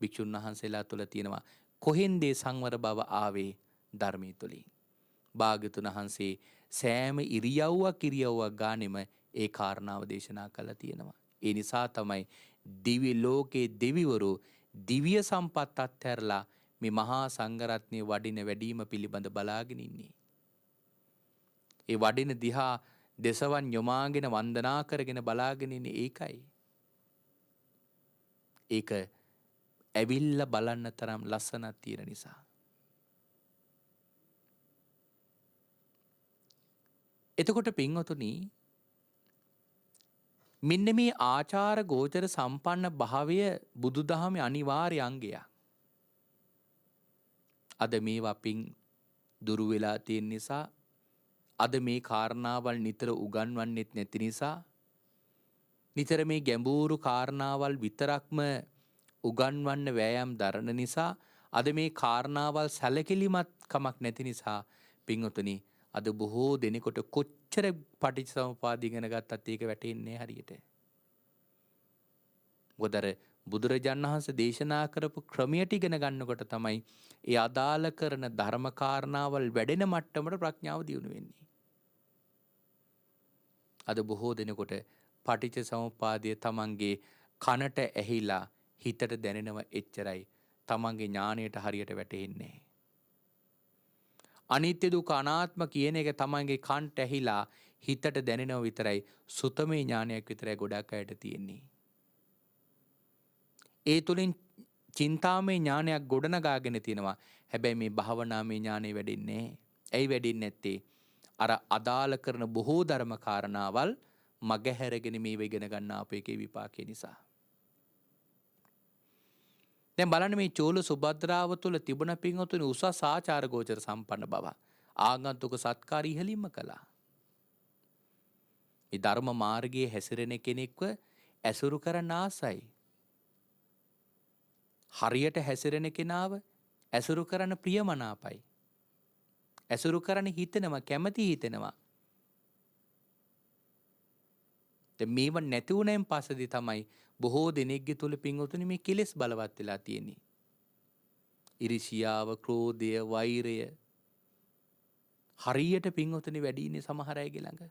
භික්ෂුන් වහන්සේලා තුළ තියෙනවා. කොහෙන්ද සංවර බව ආවේ? ධර්මයේ තුලින්. භාග්‍යතුන් වහන්සේ සෑම ඉරියව්වක් ගානෙම ඒ කාරණාව දේශනා කළා තියෙනවා. ඒ නිසා තමයි දිව්‍ය ලෝකේ දෙවිවරු දිව්‍ය සම්පත් අත්හැරලා මේ මහා සංඝරත්නයේ වඩින වැඩිම පිළිබඳ බලාගෙන ඉන්නේ. ඒ වඩින දිහා දෙසවන් යොමාගෙන වන්දනා කරගෙන බලාගෙන ඉන්නේ ඒකයි. ඒක ඇවිල්ලා බලන්න තරම් ලස්සනක් තියෙන නිසා. එතකොට පින්වතුනි මෙන්න මේ ආචාර ගෝචර සම්පන්න භාවය බුදුදහමේ අනිවාර්ය අංගයක්. අද මේවා පින් දුරු වෙලා තියෙන නිසා, අද මේ කාරණාවල් නිතර උගන්වන්නෙත් නැති නිසා, නිතර මේ ගැඹුරු කාරණාවල් විතරක්ම උගන්වන්න වෑයම් දරන නිසා අද මේ කාරණාවල් සැලකිලිමත් කමක් නැති නිසා පින්වතුනි අද බොහෝ දෙනෙකුට කොච්චර පටිච්චසමුපාද ඉගෙන ගත්තත් ඒක වැටෙන්නේ හරියට. මොකද අර බුදුරජාණන් වහන්සේ දේශනා කරපු ක්‍රමයට ඉගෙන ගන්නකොට තමයි ඒ අදාළ කරන ධර්ම කාරණාවල් වැඩෙන මට්ටමට ප්‍රඥාව දියුණු වෙන්නේ. අද බොහෝ දෙනෙකුට පටිච්චසමුපාදය තමන්ගේ කනට ඇහිලා හිතට දැනෙනව එච්චරයි. තමන්ගේ ඥාණයට හරියට වැටෙන්නේ. අනිත්‍ය දුක අනාත්ම කියන එක තමන්ගේ කන්ට ඇහිලා හිතට දැනෙනව විතරයි. සුතමේ ඥානයක් විතරයි ගොඩක් අයට තියෙන්නේ. ඒ තුලින් චින්තාමය ඥානයක් ගොඩනගාගෙන තියෙනවා. හැබැයි මේ භාවනාමය ඥානෙ වැඩෙන්නේ නැහැ. ඇයි වැඩෙන්නේ නැත්තේ? අර අදාළ කරන බොහෝ ධර්ම කාරණාවල් මගහැරගෙන මේව ඉගෙන ගන්න අපේකේ විපාකේ නිසා. දැන් බලන්න මේ චෝල සුභද්‍රාව තුළ තිබුණ පින්වතුනි උසස් ආචාර ගෝචර සම්පන්න බව. ආගන්තුක සත්කාර ඉහළින්ම කළා. මේ ධර්ම මාර්ගයේ හැසිරෙන කෙනෙක්ව ඇසුරු කරන්න ආසයි. හරියට හැසිරෙන කෙනාව ඇසුරු කරන්න ප්‍රියමනාපයි. ඇසුරු කරන්න හිතෙනවා, කැමති හිතෙනවා. මේව නැති වුණෙන් පස්සේදී තමයි බොහෝ දෙනෙක්ගේ තුල පින්වතුනි මේ කෙලෙස් බලවත් වෙලා තියෙන්නේ. ඉරිසියාව, ක්‍රෝධය, වෛරය හරියට පින්වතුනි වැඩි ඉන්නේ සමහර අයගේ ළඟ.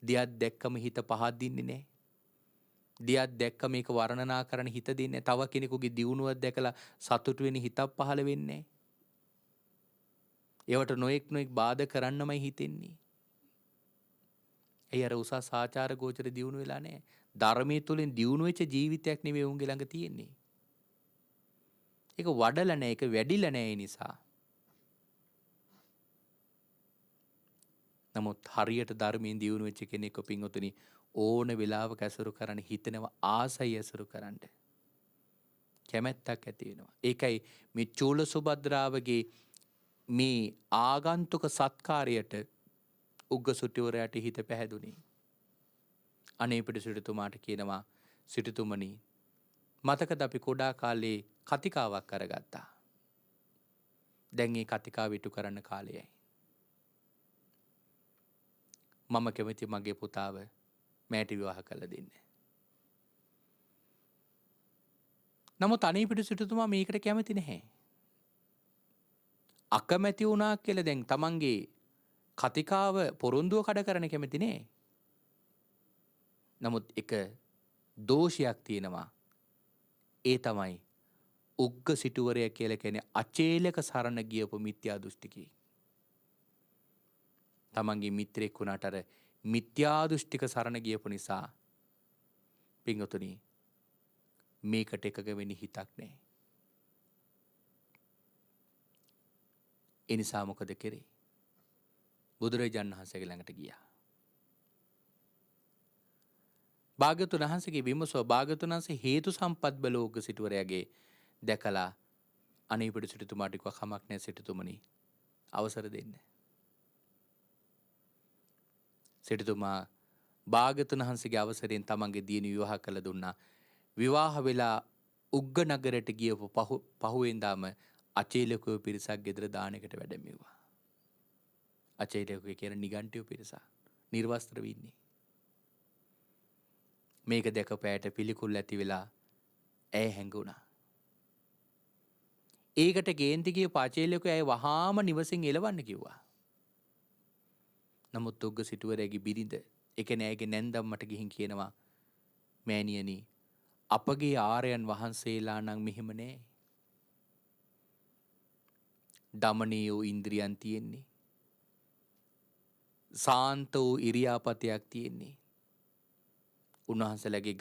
දියක් දැක්කම හිත පහදින්නේ නැහැ. දියක් දැක්කම මේක වර්ණනා කරන්න හිත දෙන්නේ නැහැ. තව කෙනෙකුගේ දියුණුවක් දැකලා සතුටු වෙන හිතක් පහළ වෙන්නේ නැහැ. ඒවට නොඑක් බාධා කරන්නමයි හිතෙන්නේ. ඒ අර උසස් ආචාර ගෝචර දියුණු වෙලා නැහැ. ධර්මයේ තුලින් දියුණු වෙච්ච ජීවිතයක් නෙවෙයි උන්ගේ ළඟ තියෙන්නේ. ඒක වඩලා නැහැ, ඒක වැඩිලා නැහැ ඒ නිසා. නමුත් හරියට ධර්මයෙන් දියුණු වෙච්ච කෙනෙක් පින්වතුනි ඕන වෙලාවක ඇසුරු කරන්න හිතෙනවා, ආසයි ඇසුරු කරන්න. කැමැත්තක් ඇති වෙනවා. ඒකයි මේ චූල සුභද්‍රාවගේ මේ ආගන්තුක සත්කාරයට උග්ගසුටිවරයාට හිත පැහැදුනේ. අනේපිඩු සිටුතුමාට කියනවා, සිටුතුමනි මතකද අපි කුඩා කාලේ කතිකාවක් අරගත්තා. දැන් ඒ කතිකාව ඉටු කරන්න කාලයයි. මම කැමති මගේ පුතාව මෑට විවාහ කළ දෙන්න. නමුත් අනේපිඩු සිටුතුමා මේකට කැමති නැහැ. අකමැති වුණා කියලා දැන් තමන්ගේ කතිකාව පොරොන්දුව කඩ කරන්න කැමති නෑ. නමුත් එක දෝෂයක් තියෙනවා. ඒ තමයි උග්ග සිටුවරය කියලා කියන්නේ අචේලක සරණ ගියපු මිත්‍යා දෘෂ්ටිකයෙක්. තමන්ගේ මිත්‍රෙක් වුණාට අර මිත්‍යා දෘෂ්ටික සරණ ගියපු නිසා පින්වතුනි මේකට එකග වෙන්න හිතක් නැහැ. ඒ නිසා මොකද කරේ? බුදුරජාණන් වහන්සේගේ ළඟට ගියා. භාග්‍යවතුන් වහන්සේගේ විමසුව භාග්‍යවතුන් වහන්සේ හේතු සම්පත් බල උග්ග සිටුවරයාගේ දැකලා අනේපිඩු සිටුතුමාට කිව්වා කමක් නැහැ සිටුතුමනි අවසර දෙන්න. සිටුතුමා භාග්‍යවතුන් වහන්සේගේ අවසරයෙන් තමන්ගේ දියණිය විවාහ කළ දුන්නා. විවාහ වෙලා උග්ග නගරයට ගියපු පහුවෙන්දාම අචේලකෝ පිරිසක් ගෙදර දානයකට වැඩමෙව්වා. අචේලකෝ කියන නිගණ්ඨයෝ පිරිසක් නිර්වස්ත්‍ර වෙන්නේ. මේක දැකපෑට පිළිකුල් ඇති වෙලා ඇය හැංගුණා. ඒකට කේන්ති ගිය අචේලකෝ ඇය වහාම නිවසින් එලවන්න කිව්වා. නමුත් උග්ග සිටුවරයාගේ බිරිඳ එක නෑගේ නැන්දම්මට ගිහින් කියනවා, මෑණියනි අපගේ ආර්යයන් වහන්සේලා නම් මෙහෙම නෑ. දමනීය වූ ඉන්ද්‍රියන් තියෙන්නේ. සාන්ත වූ ඉරියාපතයක් තියෙන්නේ. උන්වහන්සේලාගේ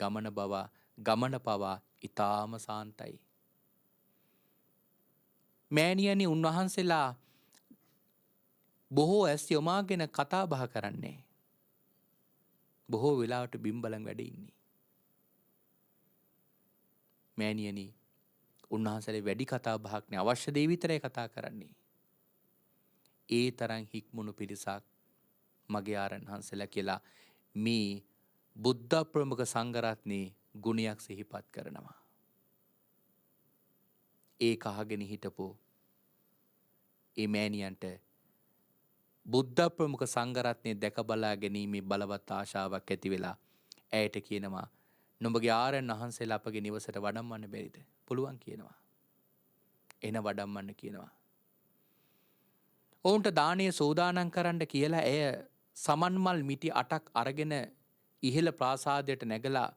ගමන පවා ඊටාම සාන්තයි. මෑණියනි උන්වහන්සේලා බොහෝ ඇස් යොමාගෙන කතා බහ කරන්නේ. බොහෝ වෙලාවට බිම්බලන් වැඩ ඉන්නේ. මෑණියනි උන්වහන්සේලා වැඩි කතා බහක් නෑ, අවශ්‍ය දේ විතරයි කතා කරන්නේ. ඒ තරම් හික්මුණු පිරිසක් මගේ ආරණ්‍ය වහන්සේලා කියලා මේ බුද්ධ ප්‍රමුඛ සංඝරත්නයේ ගුණයක් සිහිපත් කරනවා. ඒ කහගෙන හිටපු ඒ මෑණියන්ට බුද්ධ ප්‍රමුඛ සංඝරත්නය දැක බලා ගැනීමේ බලවත් ආශාවක් ඇති වෙලා ඇයට කියනවා නුඹගේ ආරයන් වහන්සේලා අපගේ නිවසට වඩම්මන්න බැරිද? පුළුවන් කියනවා. එන වඩම්මන්න කියනවා. ඔවුන්ට දානය සූදානම් කරන්න කියලා ඇය සමන්මල් මිටි 8ක් අරගෙන ඉහළ ප්‍රාසාදයට නැගලා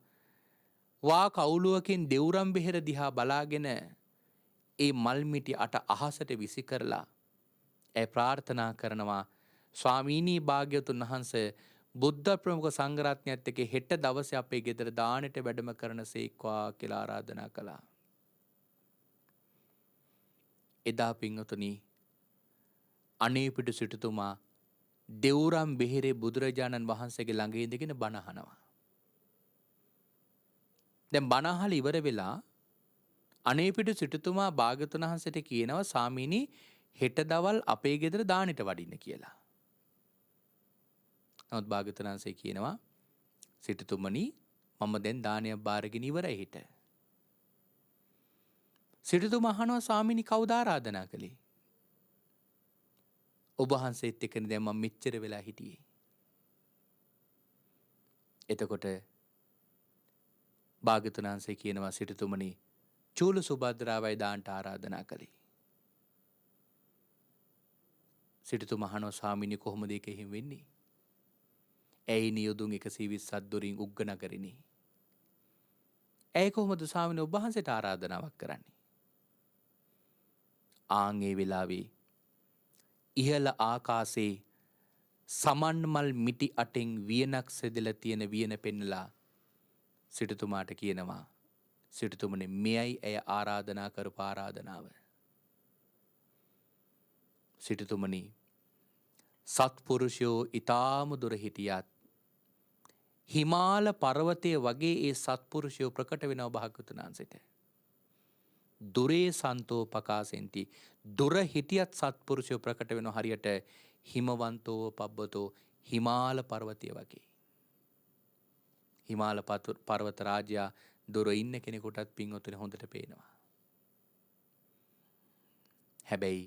වා කවුලුවකින් දෙවුරම් බෙහෙර දිහා බලාගෙන ඒ මල් මිටි 8 අහසට විසි කරලා ඇය ප්‍රාර්ථනා කරනවා ස්වාමීනී භාග්‍යවතුන් වහන්සේ බුද්ධ ප්‍රමුඛ සංඝරත්නයත් එක්ක හෙට දවසේ අපේ ගෙදර දානෙට වැඩම කරන සේක්වා කියලා ආරාධනා කළා. එදා පින්වතුනි අනේපිඩු සිටුතුමා දෙවුරම් බෙහෙරේ බුදුරජාණන් වහන්සේගේ ළඟ ඉඳගෙන බණ අහනවා. දැන් බණ අහලා ඉවර වෙලා අනේපිඩු සිටුතුමා භාග්‍යවතුන් වහන්සේට කියනවා ස්වාමීනි හෙට දවල් අපේ ගෙදර දානෙට වඩින්න කියලා. නමුත් භාග්‍යවතුන් වහන්සේ කියනවා සිටුතුමනි මම දැන් දානයක් බාරගෙන ඉවරයි හෙට. සිටුතුමා අහනවා ස්වාමීනි කවුද ආරාධනා කළේ? ඔබ වහන්සේත් එක්කනේ දැන් මම මෙච්චර වෙලා හිටියේ. එතකොට භාග්‍යවතුන් වහන්සේ කියනවා සිටුතුමනි චූල සුභද්‍රාවයි දාන්ට ආරාධනා කළේ. සිටුතුමා අහනවා ස්වාමීනි කොහොමද ඒක එහෙම වෙන්නේ? ඇයි නියුදුන් 120ක් දොරින් උග්ග නගරිනේ. ඇයි කොහොමද ස්වාමීනි ඔබ වහන්සේට ආරාධනාවක් කරන්නේ? ආන් ඒ වෙලාවේ ඉහළ ආකාශයේ සමන්මල් මිටි 8න් වියනක් සෙදලා තියෙන වියන පෙන්නලා සිටුතුමාට කියනවා සිටුතුමනි මෙයයි ඇය ආරාධනා කරපු ආරාධනාව. සිටුතුමනි සත්පුරුෂයෝ ඊටාම දුර හිටියත් හිමාල පර්වතයේ වගේ ඒ සත්පුරුෂයෝ ප්‍රකට වෙනව භාග්‍යවතුන් වහන්සේට. දුරේ සන්තෝ පකාසෙන්ති දුර හිටියත් සත්පුරුෂයෝ ප්‍රකට වෙනව හරියට හිමවන්තෝ පබ්බතෝ හිමාල පර්වතය වගේ. හිමාල පර්වත රාජයා දුර ඉන්න කෙනෙකුටත් පින්වතුනි හොඳට පේනවා. හැබැයි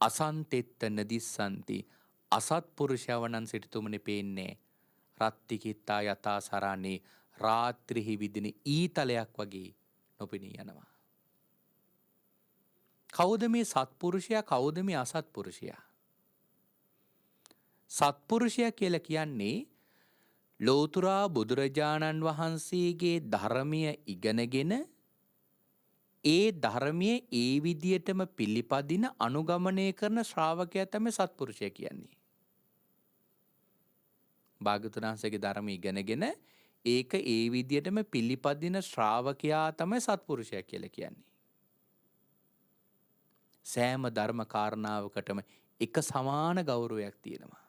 අසන්තෙත්ත නදිස්සන්ති අසත්පුරුෂයවනන් සිටුතුමනි පේන්නේ රත්තිකිත්තා යතා සරානේ රාත්‍රිහි විදින ඊතලයක් වගේ නොපෙනී යනවා. කවුද මේ සත්පුරුෂයා කවුද මේ අසත්පුරුෂයා? සත්පුරුෂයා කියලා කියන්නේ ලෝතුරා බුදුරජාණන් වහන්සේගේ ධර්මය ඉගෙනගෙන ඒ ධර්මයේ ඒ විදියටම පිළිපදින අනුගමනය කරන ශ්‍රාවකයා තමයි සත්පුරුෂය කියන්නේ. භාග්‍යවතුන් වහන්සේගේ ධර්මය ඉගෙනගෙන ඒක ඒ විදියටම පිළිපදින ශ්‍රාවකයා තමයි සත්පුරුෂයා කියලා කියන්නේ. සෑම ධර්ම කාරණාවකටම එක සමාන ගෞරවයක් තියෙනවා.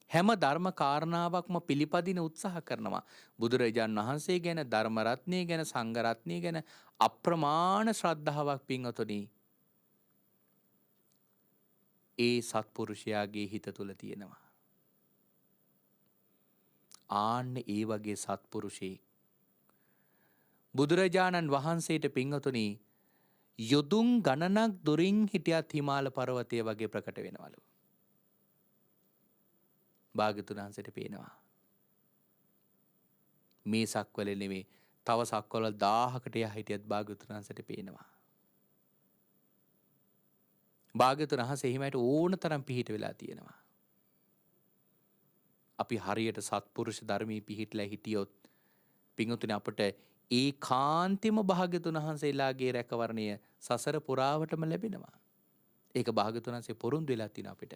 හැම ධර්ම කාරණාවක්ම පිළිපදින උත්සාහ කරනවා. බුදුරජාණන් වහන්සේ ගැන ධර්ම රත්නය ගැන සංඝ රත්නය ගැන අප්‍රමාණ ශ්‍රද්ධාවක් පින්වතුනි ඒ සත්පුරුෂයාගේ හිත තුල තියෙනවා. ආන්න ඒ වගේ සත්පුරුෂයෙක් බුදුරජාණන් වහන්සේට පින්වතුනි යොදුන් ගණනක් දුරින් හිටියත් හිමාල පර්වතය වගේ ප්‍රකට වෙනවලු. භාග්‍යවතුන් වහන්සේට පේනවා. මේ සක්වල නෙමෙයි තව සක්වල 1000කට යා හිටියත් භාග්‍යවතුන් වහන්සේට පේනවා. භාග්‍යවතුන් වහන්සේ හිමයට ඕන තරම් පිහිට වෙලා තියෙනවා. අපි හරියට සත්පුරුෂ ධර්මයේ පිහිටලා හිටියොත් පින්වතුනි අපට ඒ කාන්තිම භාග්‍යවතුන් වහන්සේලාගේ රැකවරණය සසර පුරාවටම ලැබෙනවා. ඒක භාග්‍යවතුන් වහන්සේ පොරොන්දු වෙලා තින අපිට.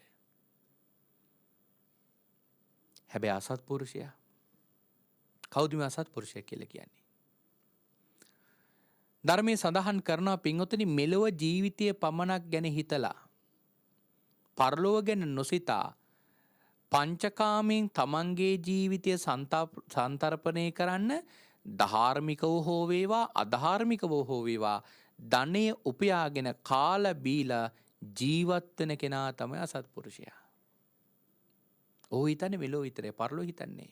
හැබැයි අසත්පුරුෂයා කවුද මේ අසත්පුරුෂයා කියලා කියන්නේ? ධර්මයේ සඳහන් කරනවා පින්වතුනි මෙලොව ජීවිතයේ පමණක් ගැන හිතලා පරලොව ගැන නොසිතා පංචකාමයෙන් තමන්ගේ ජීවිතය සන්තරපණය කරන්න ධාර්මිකව හෝ වේවා අධාර්මිකව හෝ වේවා ධනය උපයාගෙන කාලා බීලා ජීවත් වෙන කෙනා තමයි අසත්පුරුෂයා. ඔහු හිතන්නේ මෙලෝ විතරයි පරලෝ හිතන්නේ.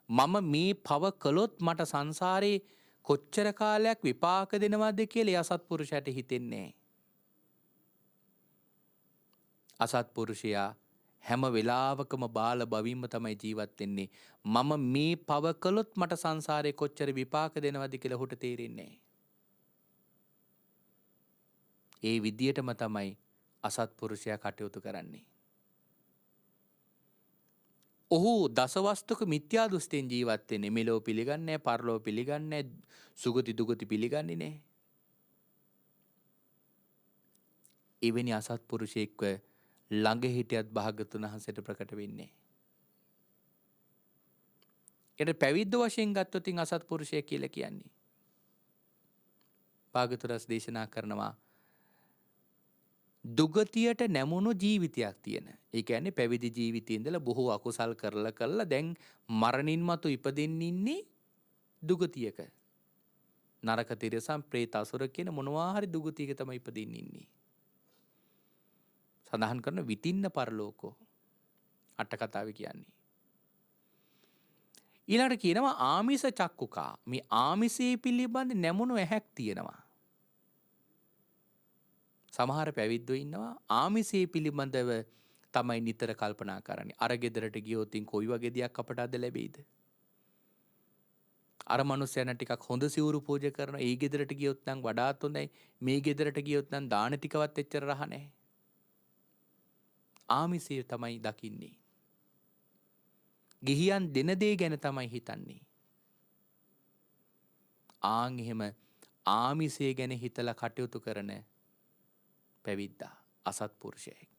මම මේ පව කළොත් මට සංසාරේ කොච්චර කාලයක් විපාක දෙනවද කියලා අසත්පුරුෂයාට හිතෙන්නේ නැහැ. අසත්පුරුෂයා හැම වෙලාවකම බාල බවින්ම තමයි ජීවත් වෙන්නේ. මම මේ පව කළොත් මට සංසාරේ කොච්චර විපාක දෙනවද කියලා ඔහුට තේරෙන්නේ නැහැ. ඒ විදියටම තමයි අසත්පුරුෂයා කටයුතු කරන්නේ. ඔහු දසවස්තුක මිත්‍යා දෘෂ්ටියෙන් ජීවත් වෙන්නේ. මෙලෝ පිළිගන්නේ නැහැ, පරලෝ පිළිගන්නේ නැහැ, සුගති දුගති පිළිගන්නේ නැහැ. එවැනි අසත්පුරුෂයෙක්ව ළඟ හිටියත් භාග්‍යවතුන් වහන්සේට ප්‍රකට වෙන්නේ. ඒකට පැවිද්ද වශයෙන් ගත්තොත් අසත්පුරුෂයෙක් කියලා කියන්නේ. භාග්‍යවතුන් දේශනා කරනවා දුගතියට නැමුණු ජීවිතයක් තියෙන. ඒ කියන්නේ පැවිදි ජීවිතේ ඉඳලා බොහෝ අකුසල් කරලා දැන් මරණින් මතු ඉපදෙන්න ඉන්නේ දුගතියක. නරක තිරසම් പ്രേත අසුර කියන මොනවා හරි දුගතියක තමයි ඉපදෙන්න ඉන්නේ. සඳහන් කරන විතින්න පරලෝකෝ අට කතාවේ කියන්නේ. ඊළඟට කියනවා ආමිස චක්කුකා. මේ ආමිසයේ පිළිබඳ නැමුණු ඇහැක් තියෙනවා. සමහර පැවිද්දෝ ඉන්නවා ආමිසයේ පිළිබඳව තමයි නිතර කල්පනා කරන්නේ. අර ගෙදරට ගියොත් කොයි වගේ දෙයක් අපට අද ලැබෙයිද? අර මනුස්සයන ටිකක් හොඳ සිවුරු පූජා කරන ඒ ගෙදරට ගියොත් නම් වඩාත් හොඳයි. මේ ගෙදරට ගියොත් නම් දාන ටිකවත් එච්චර රහ නැහැ. ආමිසය තමයි දකින්නේ. ගිහියන් දෙන දේ ගැන තමයි හිතන්නේ. ආන් එහෙම ආමිසය ගැන හිතලා කටයුතු කරන පැවිද්දා අසත්පුරුෂයෙක්.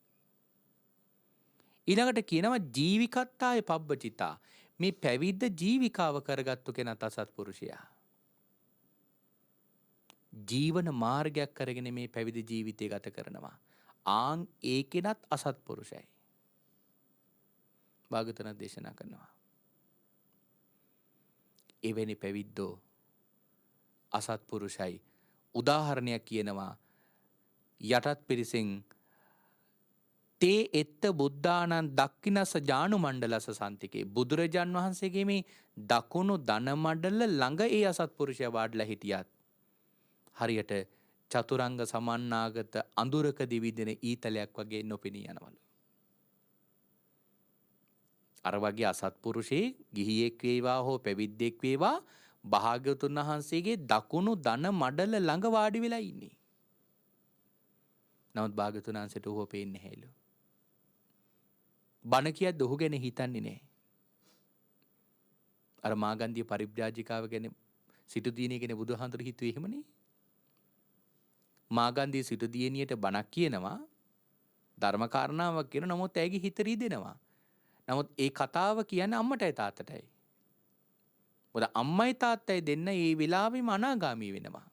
ඊළඟට කියනවා ජීවිකත්තාය පබ්බචිතා. මේ පැවිද්ද ජීවිකාව කරගත්තු කෙනත් අසත්පුරුෂයා. ජීවන මාර්ගයක් කරගෙන මේ පැවිදි ජීවිතය ගත කරනවා. ආන් ඒ කෙනත් අසත්පුරුෂයි. භාග්‍යවතුන් දේශනා කරනවා. එවැනි පැවිද්දෝ අසත්පුරුෂයි. උදාහරණයක් කියනවා යටත් පිරිසෙන් තේ එත්ත බුද්ධානන් දක්ඛිනස ජානු මණ්ඩලස සන්තිකේ. බුදුරජාන් වහන්සේගේ මේ දකුණු දන මඩල ළඟ ඒ අසත්පුරුෂයා වාඩිලා හිටියත් හරියට චතුරංග සමන්නාගත අඳුරක දිවිදෙන ඊතලයක් වගේ නොපෙනී යනවලු. අර වගේ අසත්පුරුෂේ ගිහියෙක් වේවා හෝ පැවිද්දෙක් වේවා භාග්‍යවතුන් වහන්සේගේ දකුණු දන මඩල ළඟ වාඩි වෙලා ඉන්නේ. නමුත් භාග්‍යවතුන් වහන්සේට ඌව පේන්නේ නැහැලු. බණ කියද්ද ඔහු ගැන හිතන්නේ නැහැ. අර මාගන්ධිය පරිබ්‍රාජිකාව ගැන සිටු දිනේ ගැන බුදුහාමුදුරු හිතුවේ එහෙමනේ. මාගන්ධිය සිටු දිනියට බණක් කියනවා ධර්ම කාරණාවක් කියන නමුත් ඇයිගේ හිත රිදෙනවා. නමුත් ඒ කතාව කියන්නේ අම්මටයි තාත්තටයි. මොකද අම්මයි තාත්තයි දෙන්න මේ වෙලාවෙම අනාගාමී වෙනවා.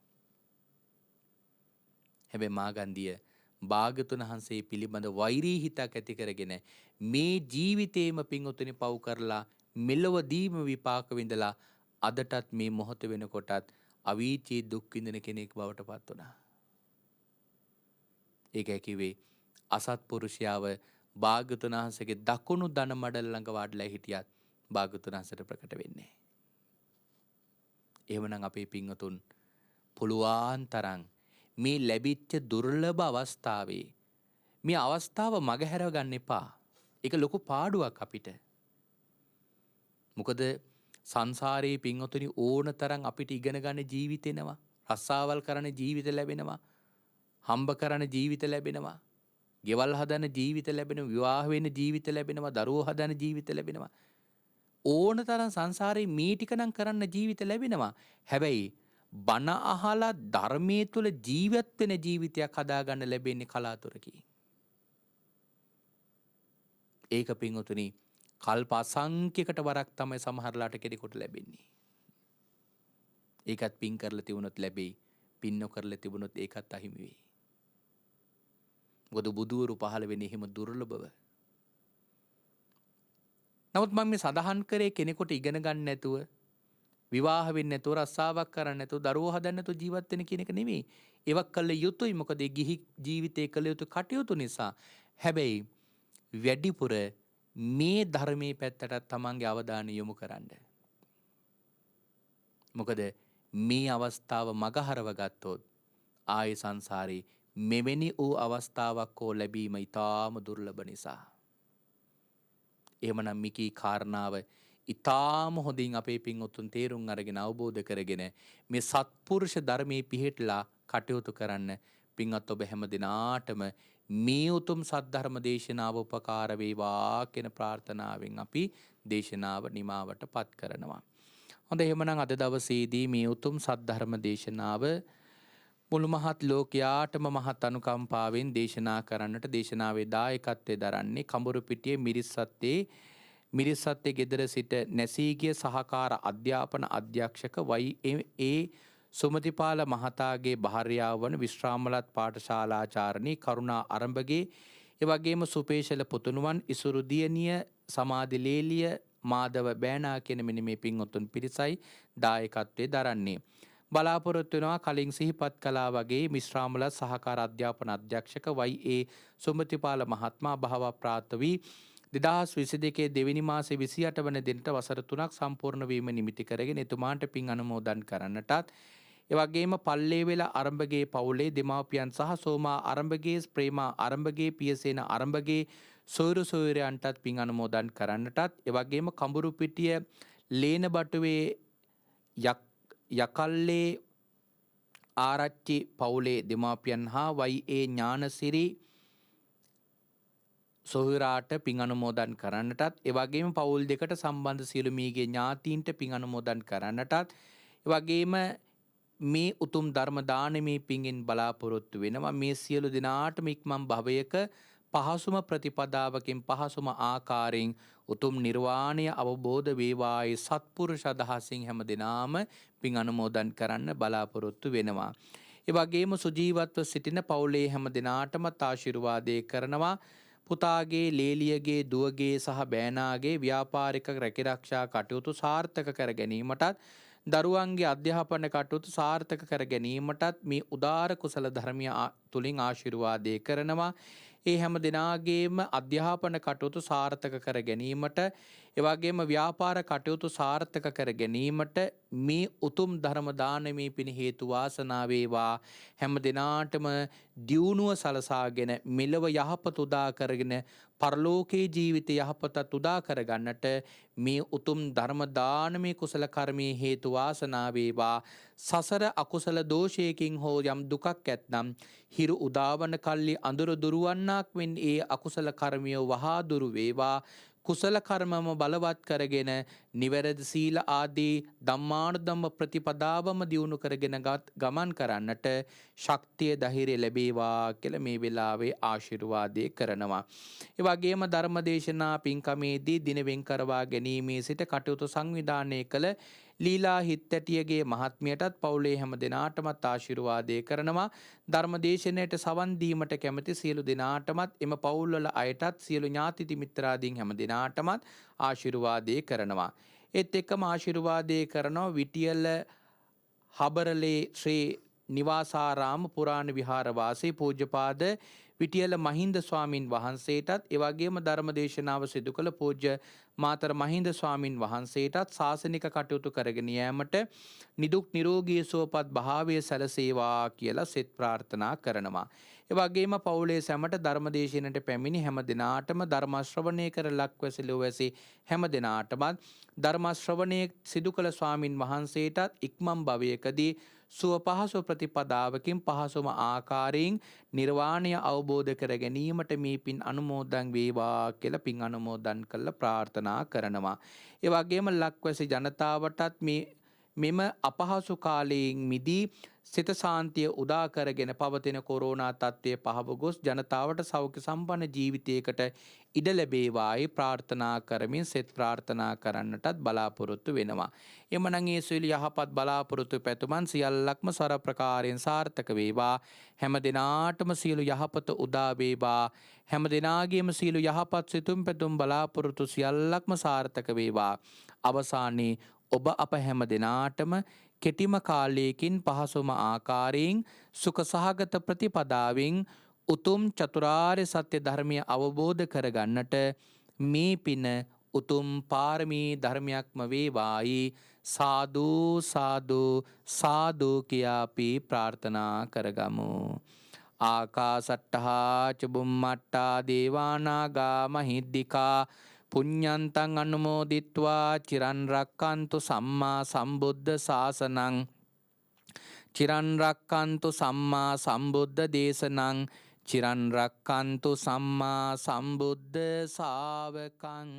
හැබැයි මාගන්ධිය භාග්‍යවතුන් වහන්සේ පිළිබඳ වෛරී හිතක් ඇති කරගෙන මේ ජීවිතේම පිංඋතුනි පව් කරලා මෙලොවදීම විපාක විඳලා අදටත් මේ මොහොත වෙනකොටත් අවීචී දුක් විඳින කෙනෙක් බවට පත් වුණා. ඒකයි කිව්වේ අසත්පුරුෂයාව භාග්‍යවතුන් වහන්සේගේ දකුණු දන මඩල ළඟ වාඩිලා හිටියත් භාග්‍යවතුන් වහන්සේට ප්‍රකට වෙන්නේ. එහෙමනම් අපේ පිංඋතුන් පුළුවන් තරම් මේ ලැබිච්ච දුර්ලභ අවස්ථාවේ මේ අවස්ථාව මගහැරව ගන්න එපා. ඒක ලොකු පාඩුවක් අපිට. මොකද සංසාරයේ පින්වතුනි ඕන තරම් අපිට ඉගෙන ගන්න ජීවිතේනවා. රස්සාවල් කරන ජීවිත ලැබෙනවා. හම්බ කරන ජීවිත ලැබෙනවා. ගෙවල් හදන ජීවිත ලැබෙනවා. විවාහ වෙන ජීවිත ලැබෙනවා. දරුවෝ හදන ජීවිත ලැබෙනවා. ඕන තරම් සංසාරේ මේ ටික නම් කරන්න ජීවිත ලැබෙනවා. හැබැයි බණ අහලා ධර්මයේ තුල ජීවත් වෙන ජීවිතයක් හදාගන්න ලැබෙන්නේ කලාතුරකින්. ඒක පින්වතුනි කල්ප අසංඛ්‍යකට වරක් තමයි සමහරලාට කෙනෙකුට ලැබෙන්නේ. ඒකත් පින් කරලා තිබුණොත් ලැබෙයි. පින් නොකරලා තිබුණොත් ඒකත් අහිමි වෙයි. මොකද බුදුවරු පහළ වෙන්නේ එහෙම දුර්ලභව. නමුත් මම මේ සඳහන් කරේ කෙනෙකුට ඉගෙන ගන්න නැතුව විවාහ වෙන්නේ නැතුව රස්සාවක් කරන්න නැතුව දරුවෝ හදන්න නැතුව ජීවත් වෙන කියන එක නෙමෙයි. ඒවක් කළ යුතුයි. මොකද ඒ ගිහි ජීවිතේ කළ යුතු කටයුතු නිසා. හැබැයි වැඩිපුර මේ ධර්මයේ පැත්තට තමන්ගේ අවධානය යොමු කරන්න. මොකද මේ අවස්ථාව මගහරව ගත්තොත් ආයේ සංසාරේ මෙවැනි වූ අවස්ථාවක් හෝ ලැබීම ඉතාම දුර්ලභ නිසා. එහෙමනම් මිකී කාරණාව ඉතාම හොඳින් අපේ පින්වතුන් තේරුම් අරගෙන අවබෝධ කරගෙන මේ සත්පුරුෂ ධර්මයේ පිහිටලා කටයුතු කරන්න පින්වත් ඔබ හැම දිනාටම මේ උතුම් සද්ධර්ම දේශනාව උපකාර වේවා කියන ප්‍රාර්ථනාවෙන් අපි දේශනාව නිමාවට පත් කරනවා. හොඳ එහෙමනම් අද දවසේදී මේ උතුම් සද්ධර්ම දේශනාව මුළු මහත් ලෝකයාටම මහත් අනුකම්පාවෙන් දේශනා කරන්නට දේශනාවේ දායකත්වයේ දරන්නේ කඹුරුපිටියේ මිරිස්සත්තේ ගෙදර සිට නැසී ගිය සහකාර අධ්‍යාපන අධ්‍යක්ෂක වයි.ඒ. සුමතිපාල මහතාගේ භාර්යාව වන විශ්‍රාමලත් පාඨශාලාචාර්ණී කරුණා අරඹගේ එවැගේම සුපේශල පුතුණුවන් ඉසුරු දියණිය සමාධි ලේලිය මාධව බෑනා කියන මෙන්න මේ පින්වත්තුන් පිරිසයි දායකත්වයේ දරන්නේ. බලාපොරොත්තු වෙනවා කලින් සිහිපත් කළා වගේ මිශ්‍රාමලත් සහකාර අධ්‍යාපන අධ්‍යක්ෂක වයි.ඒ. සුමතිපාල මහත්මයා භාව ප්‍රාප්ත වී 2022 දෙවැනි මාසේ 28 වන දිනට වසර 3ක් සම්පූර්ණ වීම නිමිති කරගෙන එතුමාන්ට පින් අනුමෝදන් කරන්නටත් එවැගේම පල්ලේවෙල අරඹගේ පවුලේ දෙමාපියන් සහ සෝමා අරඹගේ ප්‍රේමා අරඹගේ පියසේන අරඹගේ සොයුරු සොයුරයන්ටත් පින් අනුමෝදන් කරන්නටත් එවැගේම කඹුරුපිටිය ලේනබටුවේ යකල්ලේ ආරච්චි පවුලේ දෙමාපියන් හා වයි.ඒ. ඥානසිරි සොහොයුරාට පින් අනුමෝදන් කරන්නටත් එවැගේම පවුල් දෙකට සම්බන්ධ සියලු මීගේ ඥාතීන්ට පින් අනුමෝදන් කරන්නටත් එවැගේම මේ උතුම් ධර්ම දානමේ පින්ෙන් බලාපොරොත්තු වෙනවා මේ සියලු දෙනාටම ඉක්මන් භවයක පහසුම ප්‍රතිපදාවකින් පහසුම ආකාරයෙන් උතුම් නිර්වාණය අවබෝධ වේවායි සත්පුරුෂ අදහසින් හැම දිනාම පින් අනුමෝදන් කරන්න බලාපොරොත්තු වෙනවා. ඒ වගේම සුජීවත්ව සිටින පවුලේ හැම දිනාටම ආශිර්වාදේ කරනවා. පුතාගේ ලේලියගේ දුවගේ සහ බෑනාගේ ව්‍යාපාරික රැකිරක්ෂා කටයුතු සාර්ථක කර ගැනීමටත් දරුවන්ගේ අධ්‍යාපන කටයුතු සාර්ථක කර ගැනීමටත් මේ උදාර කුසල ධර්මය තුලින් ආශිර්වාදේ කරනවා. ඒ හැම දිනාගේම අධ්‍යාපන කටයුතු සාර්ථක කර ගැනීමට එවැගේම ව්‍යාපාර කටයුතු සාර්ථක කර ගැනීමට මේ උතුම් ධර්ම දානමේ පින හේතු වාසනා වේවා. හැම දිනාටම දියුණුව සලසාගෙන මෙලව යහපත උදා කරගෙන පරලෝකේ ජීවිත යහපතත් උදා කරගන්නට මේ උතුම් ධර්ම දානමේ කුසල කර්මයේ හේතු වාසනා වේවා. සසර අකුසල දෝෂයකින් හෝ යම් දුකක් ඇත්නම් හිරු උදාවන කල්ලි අඳුර දුරවන්නක් මෙන් ඒ අකුසල කර්මිය වහා දුරු වේවා. කුසල කර්මම බලවත් කරගෙන නිවැරදි සීල ආදී ධම්මානුධම්ම ප්‍රතිපදාවම දියුණු කරගෙන ගමන් කරන්නට ශක්තිය ධෛර්යය ලැබේවා කියලා මේ වෙලාවේ ආශිර්වාදේ කරනවා. ඒ වගේම ධර්මදේශනා පින්කමේදී දින වෙන් කරවා ගැනීමේ සිට කටයුතු සංවිධානය කළ ලීලා හිත්තැටියගේ මහත්මියටත් පවුලේ හැම දෙනාටමත් ආශිර්වාදේ කරනවා. ධර්මදේශනයට සවන් දීමට කැමති සියලු දෙනාටමත් එම පවුල්වල අයටත් සියලු ඥාති මිත්‍රාදීන් හැම දෙනාටමත් ආශිර්වාදේ කරනවා. ඒත් එක්කම ආශිර්වාදේ කරනවා විටියල හබරලේ ශ්‍රී නිවාසාරාම පුරාණ විහාර වාසී පූජ්‍යපාද විටියල මහින්ද ස්වාමින් වහන්සේටත් එවැගේම ධර්මදේශනාව සිදු කළ පූජ්‍ය මාතර මහින්ද ස්වාමින් වහන්සේටත් ශාසනික කටයුතු කරගෙන යාමට නිදුක් නිරෝගී සුවපත් භාවය සැලසේවා කියලා සෙත් ප්‍රාර්ථනා කරනවා. එවැගේම පවුලේ සැමට ධර්මදේශනයට පැමිණි හැම දිනාටම ධර්ම ශ්‍රවණය කර ලක්වැසි ලොවැසි හැම දිනාටමත් ධර්ම ශ්‍රවණය සිදු කළ ස්වාමින් වහන්සේටත් ඉක්මන් භවයකදී සුව පහසු ප්‍රතිපදාවකින් පහසුම ආකාරයෙන් නිර්වාණය අවබෝධ කර ගැනීමට මේ පින් අනුමෝදන් වේවා කියලා පින් අනුමෝදන් කරලා ප්‍රාර්ථනා කරනවා. ඒ වගේම ලක්වැසි ජනතාවටත් මෙම අපහසු කාලයෙන් මිදී සිත සාන්තිය උදා කරගෙන පවතින කොරෝනා තත්ත්වය පහව ගොස් ජනතාවට සෞඛ්‍ය සම්පන්න ජීවිතයකට ඉඩ ලැබේවායි ප්‍රාර්ථනා කරමින් සෙත් ප්‍රාර්ථනා කරන්නටත් බලාපොරොත්තු වෙනවා. එමනම් ඒ සියලු යහපත් බලාපොරොත්තු පැතුමන් සියල්ලක්ම සර ප්‍රකාරයෙන් සාර්ථක වේවා. හැම දිනාටම සියලු යහපත උදා වේවා. හැම දිනාගේම සියලු යහපත් සිතුම් පැතුම් බලාපොරොත්තු සියල්ලක්ම සාර්ථක වේවා. අවසානයේ ඔබ අප හැම දිනාටම කෙටිම කාලයකින් පහසුම ආකාරයෙන් සුඛ සහගත ප්‍රතිපදාවෙන් උතුම් චතුරාර්ය සත්‍ය ධර්මය අවබෝධ කරගන්නට මේ පින උතුම් පාරමී ධර්මයක්ම වේවායි සාදු සාදු සාදු කියා අපි ප්‍රාර්ථනා කරගමු. ආකාසට්ටහා චුම්මට්ටා දේවානාගා මහිද්దికා පුඤ්ඤන්තං අනුමෝදිත්වා චිරන් රැක්කන්තු සම්මා සම්බුද්ධ ශාසනං චිරන් රැක්කන්තු සම්මා සම්බුද්ධ දේශනං චිරන් රැක්කන්තු සම්මා සම්බුද්ධ ශාවකං.